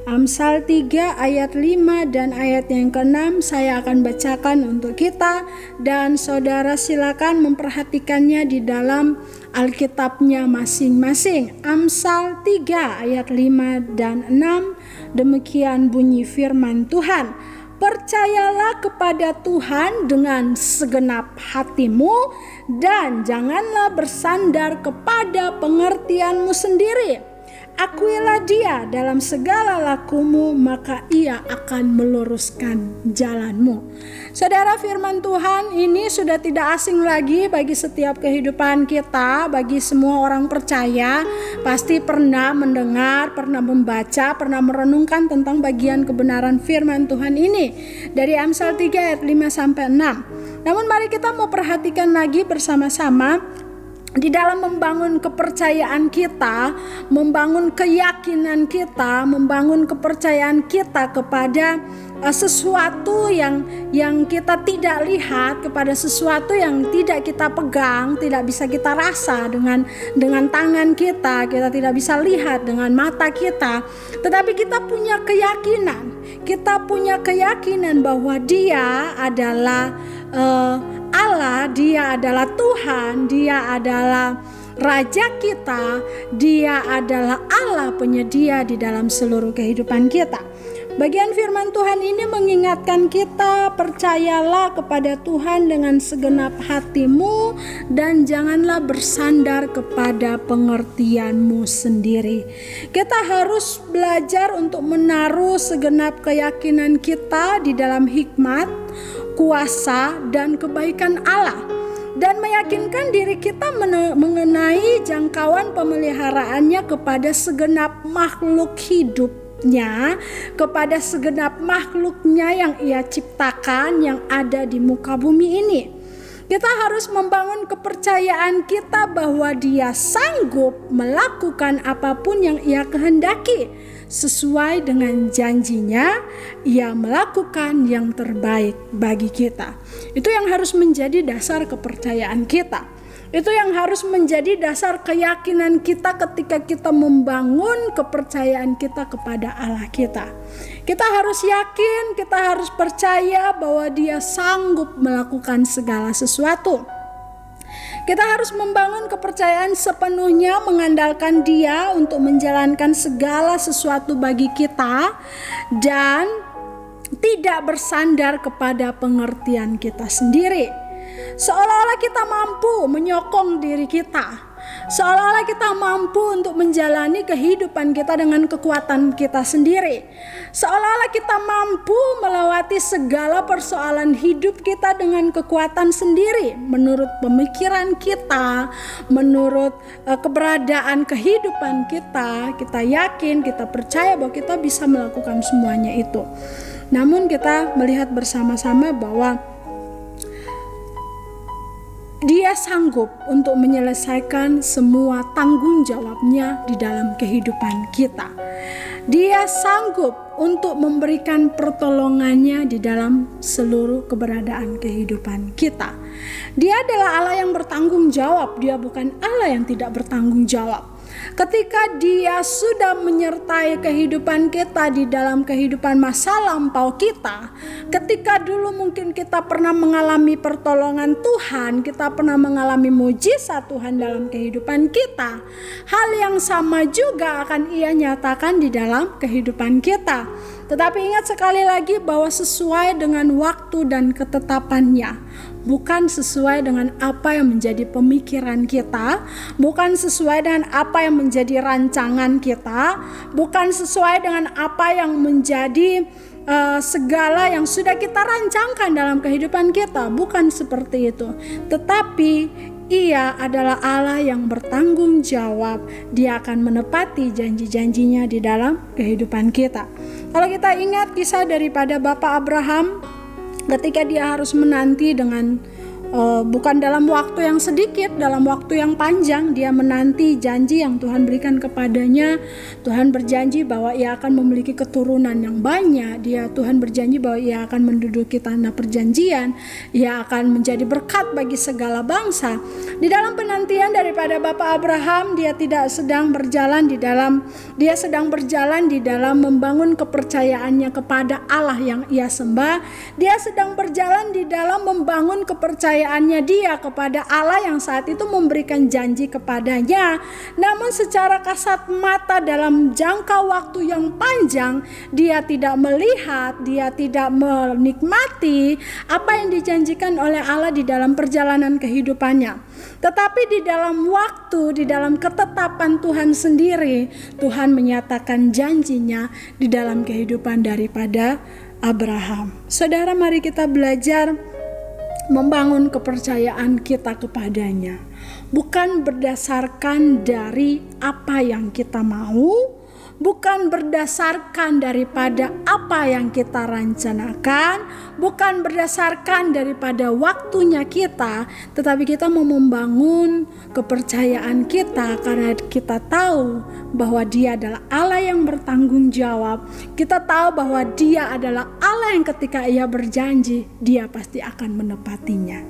S8: Amsal 3 ayat 5 dan ayat yang ke-6 saya akan bacakan untuk kita, dan saudara silakan memperhatikannya di dalam Alkitabnya masing-masing. Amsal 3 ayat 5 dan 6, demikian bunyi firman Tuhan. Percayalah kepada Tuhan dengan segenap hatimu dan janganlah bersandar kepada pengertianmu sendiri. Akuilah Dia dalam segala lakumu, maka Ia akan meluruskan jalanmu. Saudara, firman Tuhan ini sudah tidak asing lagi bagi setiap kehidupan kita, bagi semua orang percaya. Pasti pernah mendengar, pernah membaca, pernah merenungkan tentang bagian kebenaran firman Tuhan ini dari Amsal 3 ayat 5 sampai 6. Namun mari kita mau perhatikan lagi bersama-sama di dalam membangun kepercayaan kita, membangun keyakinan kita, membangun kepercayaan kita kepada sesuatu yang kita tidak lihat, kepada sesuatu yang tidak kita pegang, tidak bisa kita rasa dengan tangan kita tidak bisa lihat dengan mata kita, tetapi kita punya keyakinan bahwa Dia adalah Allah, Dia adalah Tuhan, Dia adalah Raja kita, Dia adalah Allah penyedia di dalam seluruh kehidupan kita. Bagian firman Tuhan ini mengingatkan kita, percayalah kepada Tuhan dengan segenap hatimu dan janganlah bersandar kepada pengertianmu sendiri. Kita harus belajar untuk menaruh segenap keyakinan kita di dalam hikmat, kuasa, dan kebaikan Allah, dan meyakinkan diri kita mengenai jangkauan pemeliharaannya kepada segenap makhluk hidupnya, kepada segenap makhluknya yang Ia ciptakan yang ada di muka bumi ini. Kita harus membangun kepercayaan kita bahwa Dia sanggup melakukan apapun yang Ia kehendaki. Sesuai dengan janjinya, Ia melakukan yang terbaik bagi kita. Itu yang harus menjadi dasar kepercayaan kita. Itu yang harus menjadi dasar keyakinan kita ketika kita membangun kepercayaan kita kepada Allah kita. Kita harus yakin, kita harus percaya bahwa Dia sanggup melakukan segala sesuatu. Kita harus membangun kepercayaan sepenuhnya, mengandalkan Dia untuk menjalankan segala sesuatu bagi kita dan tidak bersandar kepada pengertian kita sendiri. Seolah-olah kita mampu menyokong diri kita, seolah-olah kita mampu untuk menjalani kehidupan kita dengan kekuatan kita sendiri, seolah-olah kita mampu melewati segala persoalan hidup kita dengan kekuatan sendiri, menurut pemikiran kita, menurut keberadaan kehidupan kita. Kita yakin, kita percaya bahwa kita bisa melakukan semuanya itu. Namun kita melihat bersama-sama bahwa Dia sanggup untuk menyelesaikan semua tanggung jawabnya di dalam kehidupan kita. Dia sanggup untuk memberikan pertolongannya di dalam seluruh keberadaan kehidupan kita. Dia adalah Allah yang bertanggung jawab, Dia bukan Allah yang tidak bertanggung jawab. Ketika Dia sudah menyertai kehidupan kita di dalam kehidupan masa lampau kita, ketika dulu mungkin kita pernah mengalami pertolongan Tuhan, kita pernah mengalami mujizat Tuhan dalam kehidupan kita, hal yang sama juga akan Ia nyatakan di dalam kehidupan kita. Tetapi ingat sekali lagi bahwa sesuai dengan waktu dan ketetapannya, bukan sesuai dengan apa yang menjadi pemikiran kita, bukan sesuai dengan apa yang menjadi rancangan kita, bukan sesuai dengan apa yang menjadi segala yang sudah kita rancangkan dalam kehidupan kita. Bukan seperti itu. Tetapi Ia adalah Allah yang bertanggung jawab. Dia akan menepati janji-janjinya di dalam kehidupan kita. Kalau kita ingat kisah daripada Bapak Abraham, ketika dia harus menanti dengan bukan dalam waktu yang sedikit, dalam waktu yang panjang, dia menanti janji yang Tuhan berikan kepadanya. Tuhan berjanji bahwa Ia akan memiliki keturunan yang banyak. Tuhan berjanji bahwa Ia akan menduduki tanah perjanjian. Ia akan menjadi berkat bagi segala bangsa. Di dalam penantian daripada Bapak Abraham, dia sedang berjalan di dalam membangun kepercayaannya kepada Allah yang ia sembah. Dia sedang berjalan di dalam membangun kepercayaannya dia kepada Allah yang saat itu memberikan janji kepadanya. Namun secara kasat mata dalam jangka waktu yang panjang, dia tidak melihat, dia tidak menikmati apa yang dijanjikan oleh Allah di dalam perjalanan kehidupannya. Tetapi di dalam waktu, di dalam ketetapan Tuhan sendiri, Tuhan menyatakan janjinya di dalam kehidupan daripada Abraham. Saudara, mari kita belajar membangun kepercayaan kita kepadanya, bukan berdasarkan dari apa yang kita mau, bukan berdasarkan daripada apa yang kita rencanakan, bukan berdasarkan daripada waktunya kita, tetapi kita mau membangun kepercayaan kita karena kita tahu bahwa Dia adalah Allah yang bertanggung jawab. Kita tahu bahwa Dia adalah Allah yang ketika Ia berjanji, Dia pasti akan menepatinya.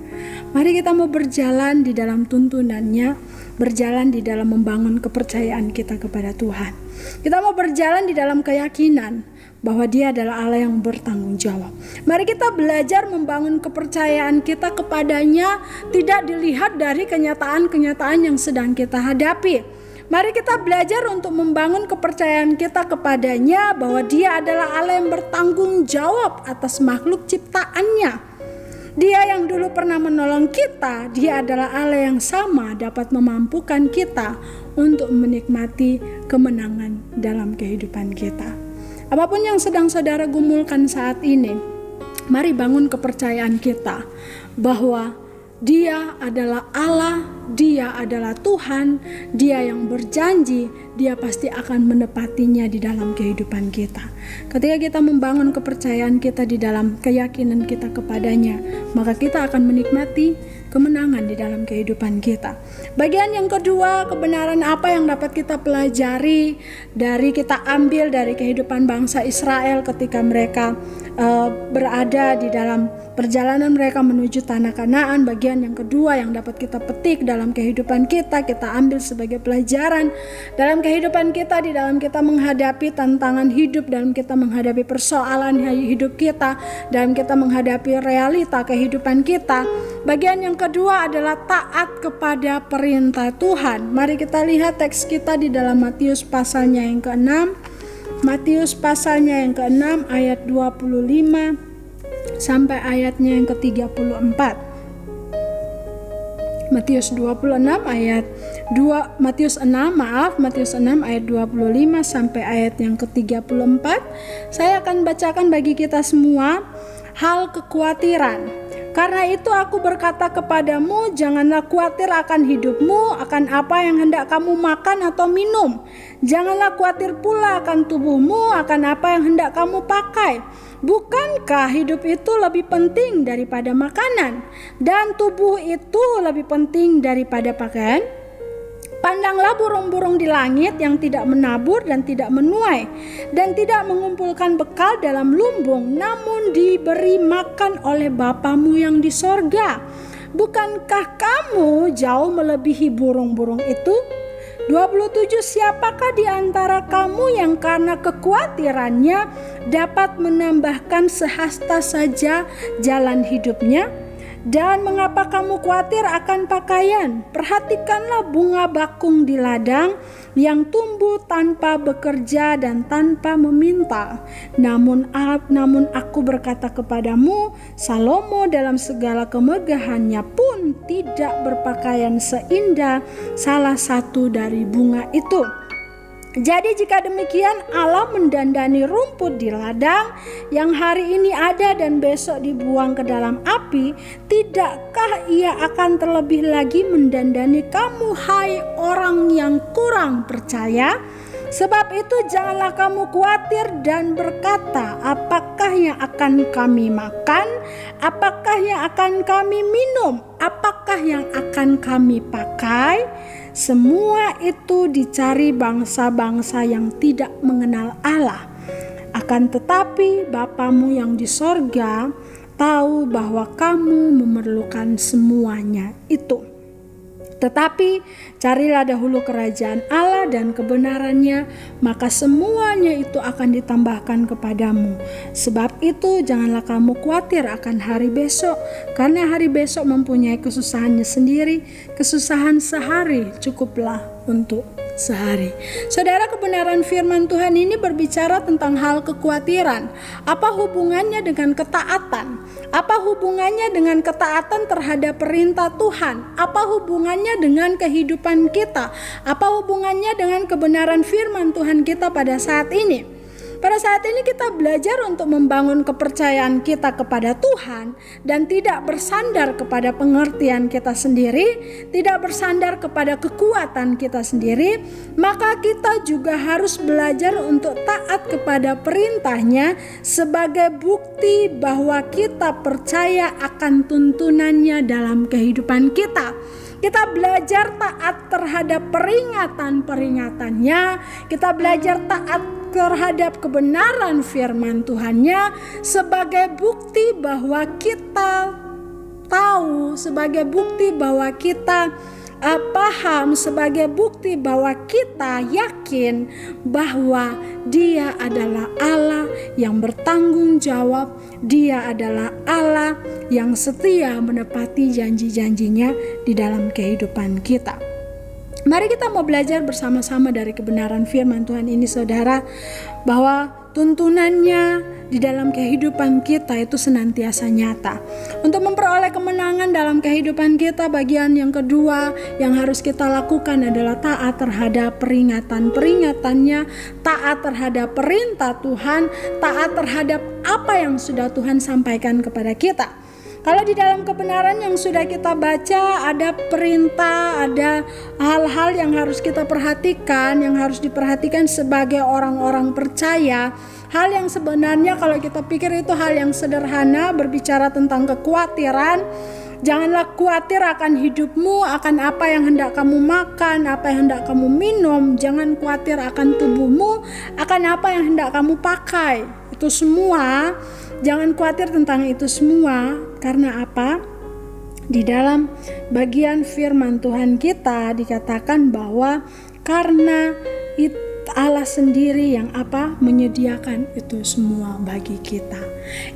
S8: Mari kita mau berjalan di dalam tuntunannya, berjalan di dalam membangun kepercayaan kita kepada Tuhan. Kita mau berjalan di dalam keyakinan bahwa Dia adalah Allah yang bertanggung jawab. Mari kita belajar membangun kepercayaan kita kepadanya, tidak dilihat dari kenyataan-kenyataan yang sedang kita hadapi. Mari kita belajar untuk membangun kepercayaan kita kepadanya bahwa Dia adalah Allah yang bertanggung jawab atas makhluk ciptaannya. Dia yang dulu pernah menolong kita, Dia adalah Allah yang sama dapat memampukan kita untuk menikmati kemenangan dalam kehidupan kita. Apapun yang sedang saudara gumulkan saat ini, mari bangun kepercayaan kita bahwa Dia adalah Allah, Dia adalah Tuhan, Dia yang berjanji, Dia pasti akan menepatinya di dalam kehidupan kita. Ketika kita membangun kepercayaan kita di dalam keyakinan kita kepadanya, maka kita akan menikmati kemenangan di dalam kehidupan kita. Bagian yang kedua, kebenaran apa yang dapat kita pelajari kita ambil dari kehidupan bangsa Israel ketika mereka berada di dalam perjalanan mereka menuju tanah Kanaan. Bagian yang kedua yang dapat kita petik dalam kehidupan kita ambil sebagai pelajaran dalam kehidupan kita, di dalam kita menghadapi tantangan hidup, dalam kita menghadapi persoalan hidup kita, dalam kita menghadapi realita kehidupan kita. Bagian yang kedua adalah taat kepada perintah Tuhan. Mari kita lihat teks kita di dalam Matius pasalnya yang ke-6. Matius pasalnya yang ke-6 ayat 25 sampai ayatnya yang ke-34. Matius 6 ayat 25 sampai ayat yang ke-34. Saya akan bacakan bagi kita semua. Hal kekhawatiran. Karena itu aku berkata kepadamu, janganlah khawatir akan hidupmu, akan apa yang hendak kamu makan atau minum. Janganlah khawatir pula akan tubuhmu, akan apa yang hendak kamu pakai. Bukankah hidup itu lebih penting daripada makanan, dan tubuh itu lebih penting daripada pakaian? Pandanglah burung-burung di langit yang tidak menabur dan tidak menuai dan tidak mengumpulkan bekal dalam lumbung, namun diberi makan oleh Bapamu yang di sorga. Bukankah kamu jauh melebihi burung-burung itu? 27. Siapakah di antara kamu yang karena kekhawatirannya dapat menambahkan sehasta saja jalan hidupnya? Dan mengapa kamu khawatir akan pakaian? Perhatikanlah bunga bakung di ladang yang tumbuh tanpa bekerja dan tanpa meminta. Namun aku berkata kepadamu, Salomo dalam segala kemegahannya pun tidak berpakaian seindah salah satu dari bunga itu. Jadi jika demikian Allah mendandani rumput di ladang yang hari ini ada dan besok dibuang ke dalam api, tidakkah Ia akan terlebih lagi mendandani kamu, hai orang yang kurang percaya? Sebab itu janganlah kamu khawatir dan berkata, apakah yang akan kami makan? Apakah yang akan kami minum? Apakah yang akan kami pakai? Semua itu dicari bangsa-bangsa yang tidak mengenal Allah. Akan tetapi Bapamu yang di sorga tahu bahwa kamu memerlukan semuanya itu. Tetapi carilah dahulu kerajaan Allah dan kebenarannya, maka semuanya itu akan ditambahkan kepadamu. Sebab itu janganlah kamu khawatir akan hari besok, karena hari besok mempunyai kesusahannya sendiri. Kesusahan sehari cukuplah untuk sehari. Saudara, kebenaran firman Tuhan ini berbicara tentang hal kekhawatiran. Apa hubungannya dengan ketaatan? Apa hubungannya dengan ketaatan terhadap perintah Tuhan? Apa hubungannya dengan kehidupan kita? Apa hubungannya dengan kebenaran firman Tuhan kita pada saat ini? Pada saat ini kita belajar untuk membangun kepercayaan kita kepada Tuhan dan tidak bersandar kepada pengertian kita sendiri, tidak bersandar kepada kekuatan kita sendiri, maka kita juga harus belajar untuk taat kepada perintahnya sebagai bukti bahwa kita percaya akan tuntunannya dalam kehidupan kita. Kita belajar taat terhadap peringatan-peringatannya, kita belajar taat terhadap kebenaran firman Tuhannya sebagai bukti bahwa kita tahu, sebagai bukti bahwa kita paham, sebagai bukti bahwa kita yakin bahwa Dia adalah Allah yang bertanggung jawab, Dia adalah Allah yang setia menepati janji-janjinya di dalam kehidupan kita. Mari kita mau belajar bersama-sama dari kebenaran firman Tuhan ini, saudara, bahwa tuntunannya di dalam kehidupan kita itu senantiasa nyata. Untuk memperoleh kemenangan dalam kehidupan kita, bagian yang kedua yang harus kita lakukan adalah taat terhadap peringatan-peringatannya, taat terhadap perintah Tuhan, taat terhadap apa yang sudah Tuhan sampaikan kepada kita. Kalau di dalam kebenaran yang sudah kita baca ada perintah, ada hal-hal yang harus kita perhatikan, yang harus diperhatikan sebagai orang-orang percaya. Hal yang sebenarnya kalau kita pikir itu hal yang sederhana, berbicara tentang kekhawatiran. Janganlah khawatir akan hidupmu, akan apa yang hendak kamu makan, apa yang hendak kamu minum. Jangan khawatir akan tubuhmu, akan apa yang hendak kamu pakai. Itu semua, jangan khawatir tentang itu semua. Karena apa? Di dalam bagian firman Tuhan kita dikatakan bahwa karena itu Allah sendiri yang menyediakan itu semua bagi kita.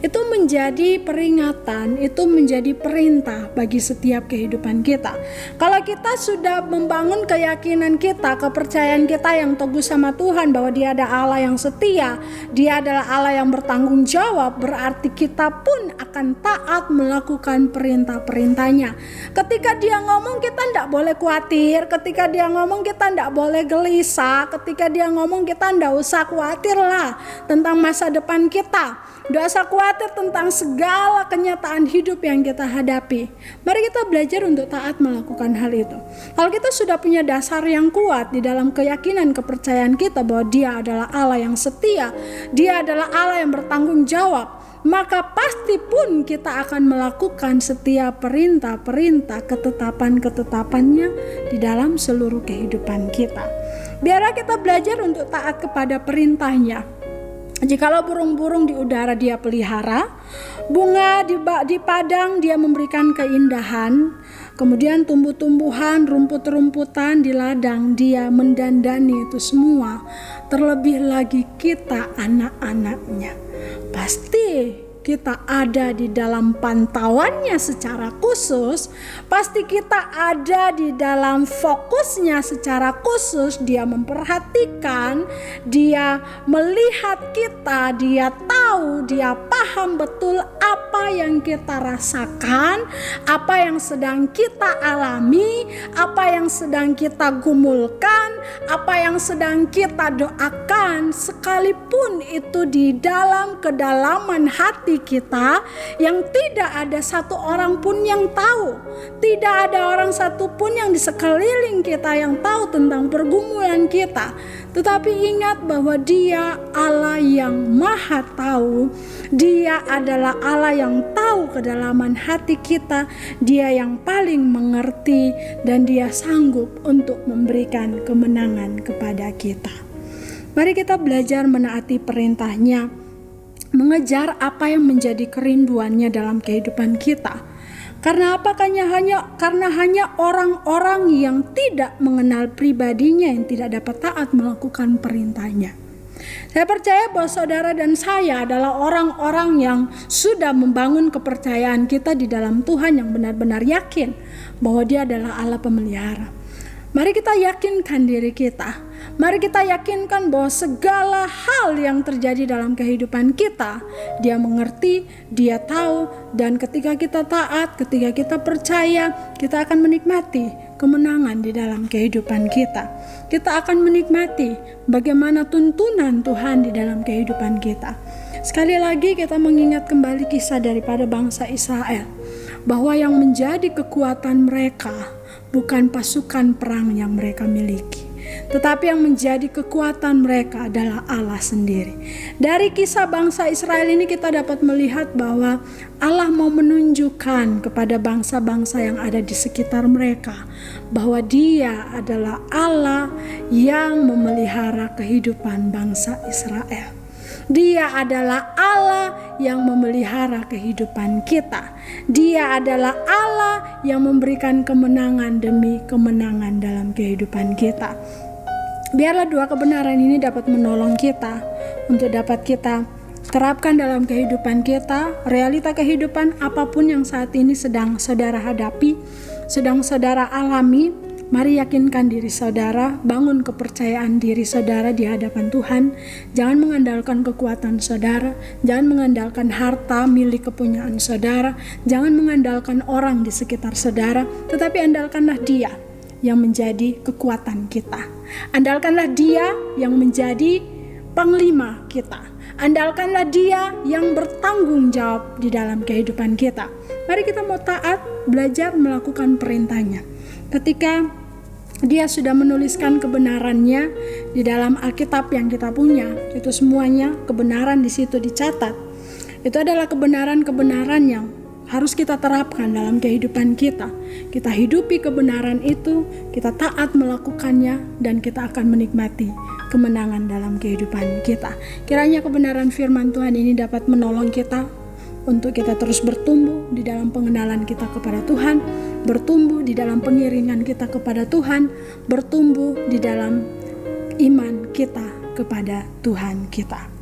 S8: Itu menjadi peringatan, itu menjadi perintah bagi setiap kehidupan kita. Kalau kita sudah membangun keyakinan kita, kepercayaan kita yang teguh sama Tuhan bahwa Dia ada Allah yang setia, Dia adalah Allah yang bertanggung jawab, berarti kita pun akan taat melakukan perintah-perintahnya. Ketika Dia ngomong kita tidak boleh khawatir, ketika Dia ngomong kita tidak boleh gelisah, ketika Dia ngomong kita tidak usah khawatir lah tentang masa depan kita. Tidak usah khawatir tentang segala kenyataan hidup yang kita hadapi. Mari kita belajar untuk taat melakukan hal itu. Kalau kita sudah punya dasar yang kuat di dalam keyakinan kepercayaan kita bahwa Dia adalah Allah yang setia, Dia adalah Allah yang bertanggung jawab, maka pasti pun kita akan melakukan setiap perintah-perintah, ketetapan-ketetapannya di dalam seluruh kehidupan kita. Biarlah kita belajar untuk taat kepada perintahnya. Jikalau burung-burung di udara Dia pelihara, bunga di padang Dia memberikan keindahan, kemudian tumbuh-tumbuhan, rumput-rumputan di ladang Dia mendandani itu semua. Terlebih lagi kita anak-anaknya. Pasti kita ada di dalam pantauannya secara khusus, pasti kita ada di dalam fokusnya secara khusus. Dia memperhatikan, Dia melihat kita, Dia tahu, Dia paham betul apa yang kita rasakan, apa yang sedang kita alami, apa yang sedang kita gumulkan, apa yang sedang kita doakan, sekalipun itu di dalam kedalaman hati kita yang tidak ada satu orang pun yang tahu. Tidak ada orang satu pun yang di sekeliling kita yang tahu tentang pergumulan kita. Tetapi ingat bahwa Dia Allah yang maha tahu. Dia adalah Allah yang tahu kedalaman hati kita. Dia yang paling mengerti dan Dia sanggup untuk memberikan kemenangan kepada kita. Mari kita belajar menaati perintahnya, mengejar apa yang menjadi kerinduannya dalam kehidupan kita. Karena apa? Karena hanya orang-orang yang tidak mengenal pribadinya yang tidak dapat taat melakukan perintahnya. Saya percaya bahwa saudara dan saya adalah orang-orang yang sudah membangun kepercayaan kita di dalam Tuhan, yang benar-benar yakin bahwa Dia adalah Allah pemelihara. Mari kita yakinkan diri kita Mari kita yakinkan bahwa segala hal yang terjadi dalam kehidupan kita, Dia mengerti, Dia tahu, dan ketika kita taat, ketika kita percaya, kita akan menikmati kemenangan di dalam kehidupan kita. Kita akan menikmati bagaimana tuntunan Tuhan di dalam kehidupan kita. Sekali lagi kita mengingat kembali kisah daripada bangsa Israel, bahwa yang menjadi kekuatan mereka bukan pasukan perang yang mereka miliki, tetapi yang menjadi kekuatan mereka adalah Allah sendiri. Dari kisah bangsa Israel ini kita dapat melihat bahwa Allah mau menunjukkan kepada bangsa-bangsa yang ada di sekitar mereka bahwa Dia adalah Allah yang memelihara kehidupan bangsa Israel. Dia adalah Allah yang memelihara kehidupan kita. Dia adalah Allah yang memberikan kemenangan demi kemenangan dalam kehidupan kita. Biarlah dua kebenaran ini dapat menolong kita untuk dapat kita terapkan dalam kehidupan kita. Realita kehidupan apapun yang saat ini sedang saudara hadapi, sedang saudara alami, mari yakinkan diri saudara, bangun kepercayaan diri saudara di hadapan Tuhan. Jangan mengandalkan kekuatan saudara, jangan mengandalkan harta milik kepunyaan saudara, jangan mengandalkan orang di sekitar saudara, tetapi andalkanlah Dia yang menjadi kekuatan kita. Andalkanlah Dia yang menjadi panglima kita. Andalkanlah Dia yang bertanggung jawab di dalam kehidupan kita. Mari kita mau taat, belajar melakukan perintahnya. Ketika Dia sudah menuliskan kebenarannya di dalam Alkitab yang kita punya, itu semuanya kebenaran di situ dicatat. Itu adalah kebenaran-kebenaran yang harus kita terapkan dalam kehidupan kita. Kita hidupi kebenaran itu, kita taat melakukannya, dan kita akan menikmati kemenangan dalam kehidupan kita. Kiranya kebenaran firman Tuhan ini dapat menolong kita untuk kita terus bertumbuh di dalam pengenalan kita kepada Tuhan, bertumbuh di dalam pengiringan kita kepada Tuhan, bertumbuh di dalam iman kita kepada Tuhan kita.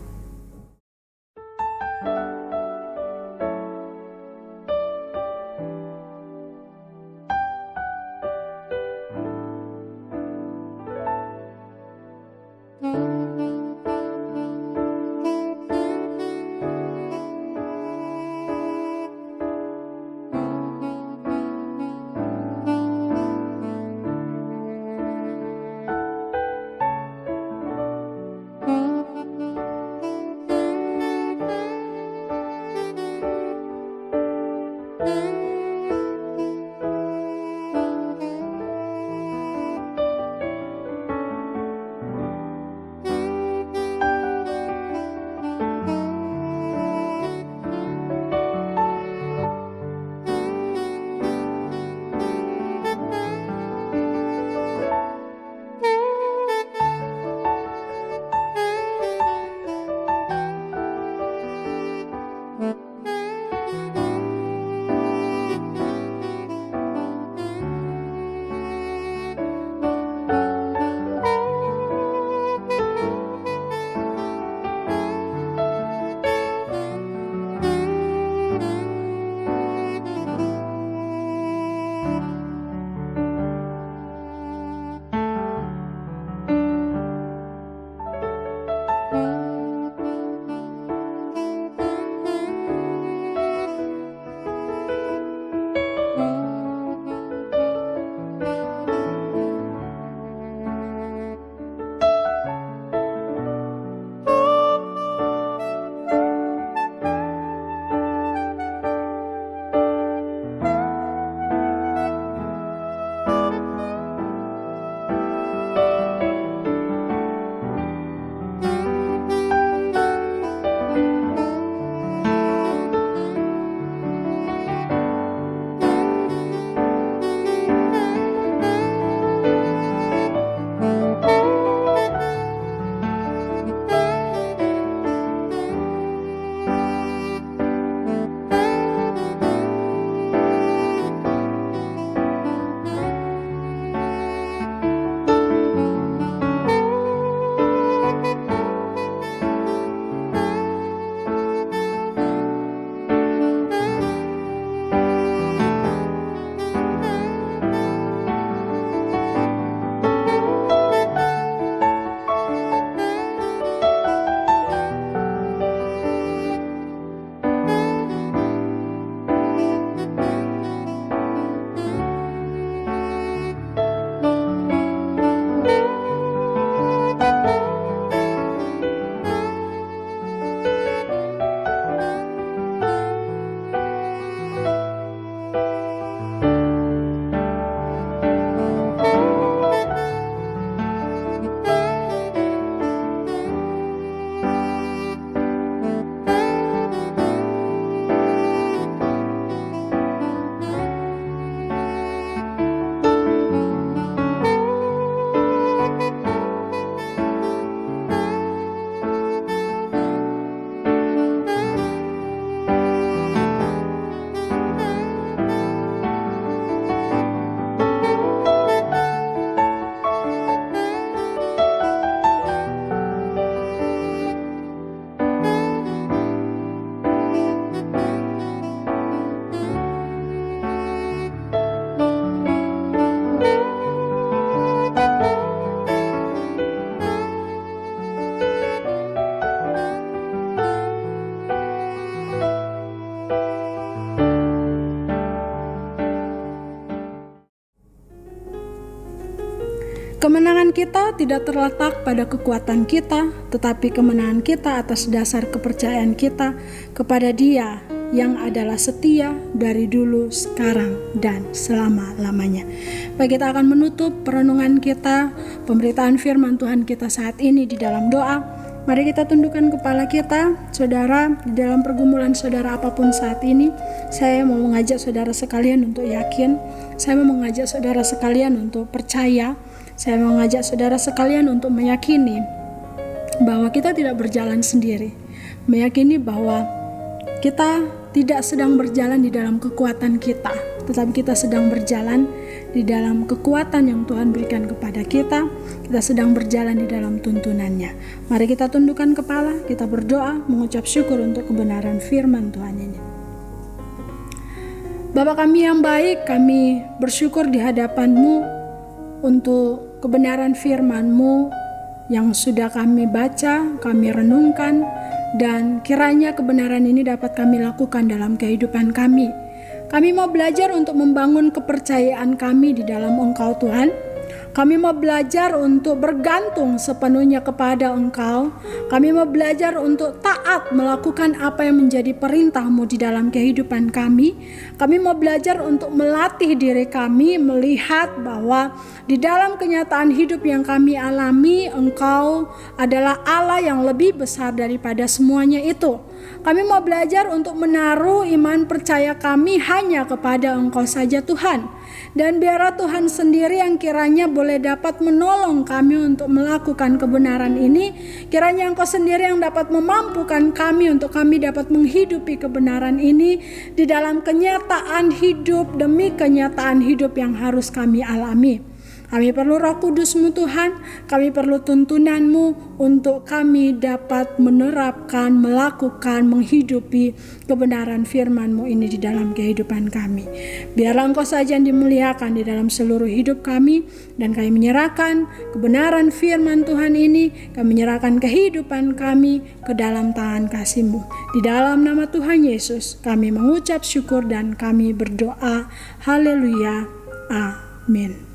S8: Kemenangan kita tidak terletak pada kekuatan kita, tetapi kemenangan kita atas dasar kepercayaan kita kepada Dia yang adalah setia dari dulu, sekarang, dan selama-lamanya. Baik, kita akan menutup perenungan kita, pemberitaan firman Tuhan kita saat ini di dalam doa. Mari kita tundukkan kepala kita, saudara, di dalam pergumulan saudara apapun saat ini. Saya mau mengajak saudara sekalian untuk yakin, saya mau mengajak saudara sekalian untuk percaya, saya mau mengajak saudara sekalian untuk meyakini bahwa kita tidak berjalan sendiri, meyakini bahwa kita tidak sedang berjalan di dalam kekuatan kita, tetapi kita sedang berjalan di dalam kekuatan yang Tuhan berikan kepada kita. Kita sedang berjalan di dalam tuntunannya. Mari kita tundukkan kepala, kita berdoa, mengucap syukur untuk kebenaran firman Tuhan ini. Bapa kami yang baik, kami bersyukur di hadapan-Mu untuk kebenaran firman-Mu yang sudah kami baca, kami renungkan, dan kiranya kebenaran ini dapat kami lakukan dalam kehidupan kami. Kami mau belajar untuk membangun kepercayaan kami di dalam Engkau Tuhan. Kami mau belajar untuk bergantung sepenuhnya kepada Engkau. Kami mau belajar untuk taat melakukan apa yang menjadi perintah-Mu di dalam kehidupan kami. Kami mau belajar untuk melatih diri kami melihat bahwa di dalam kenyataan hidup yang kami alami, Engkau adalah Allah yang lebih besar daripada semuanya itu. Kami mau belajar untuk menaruh iman percaya kami hanya kepada Engkau saja Tuhan. Dan biarlah Tuhan sendiri yang kiranya boleh dapat menolong kami untuk melakukan kebenaran ini. Kiranya Engkau sendiri yang dapat memampukan kami untuk kami dapat menghidupi kebenaran ini di dalam kenyataan hidup demi kenyataan hidup yang harus kami alami. Kami perlu Roh Kudus-Mu Tuhan, kami perlu tuntunan-Mu untuk kami dapat menerapkan, melakukan, menghidupi kebenaran firman-Mu ini di dalam kehidupan kami. Biarlah Engkau saja yang dimuliakan di dalam seluruh hidup kami, dan kami menyerahkan kebenaran firman Tuhan ini, kami menyerahkan kehidupan kami ke dalam tangan kasih-Mu. Di dalam nama Tuhan Yesus kami mengucap syukur dan kami berdoa. Haleluya. Amin.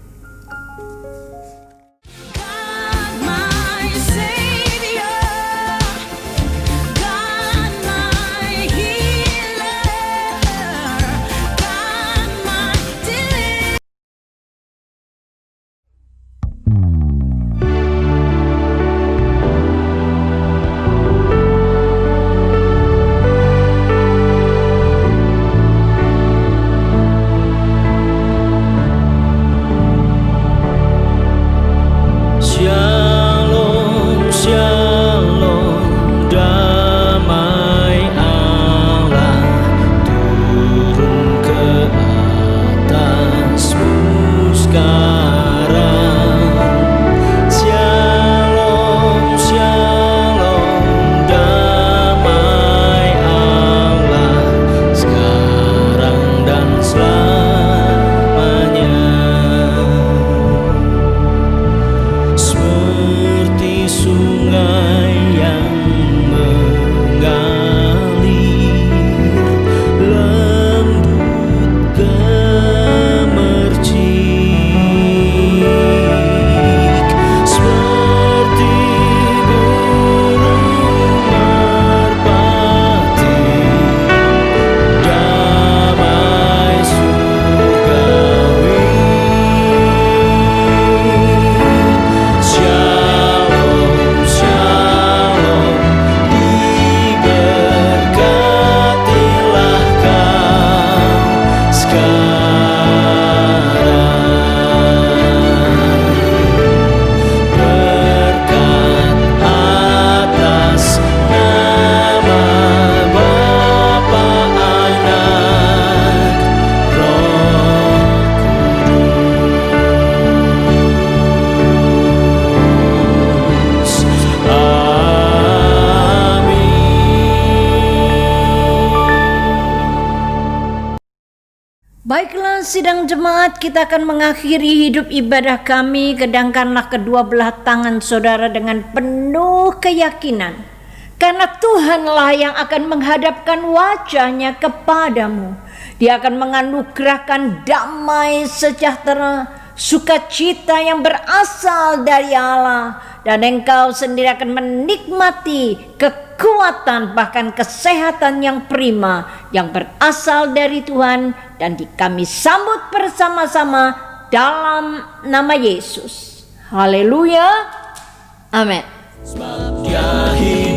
S9: Baiklah sidang jemaat, kita akan mengakhiri hidup ibadah kami. Kedangkanlah kedua belah tangan saudara dengan penuh keyakinan, karena Tuhanlah yang akan menghadapkan wajahnya kepadamu. Dia akan menganugerahkan damai sejahtera, sukacita yang berasal dari Allah, dan engkau sendiri akan menikmati kekuatan bahkan kesehatan yang prima yang berasal dari Tuhan, dan kami sambut bersama-sama dalam nama Yesus. Haleluya. Amin.
S1: Sebab Dia hidup.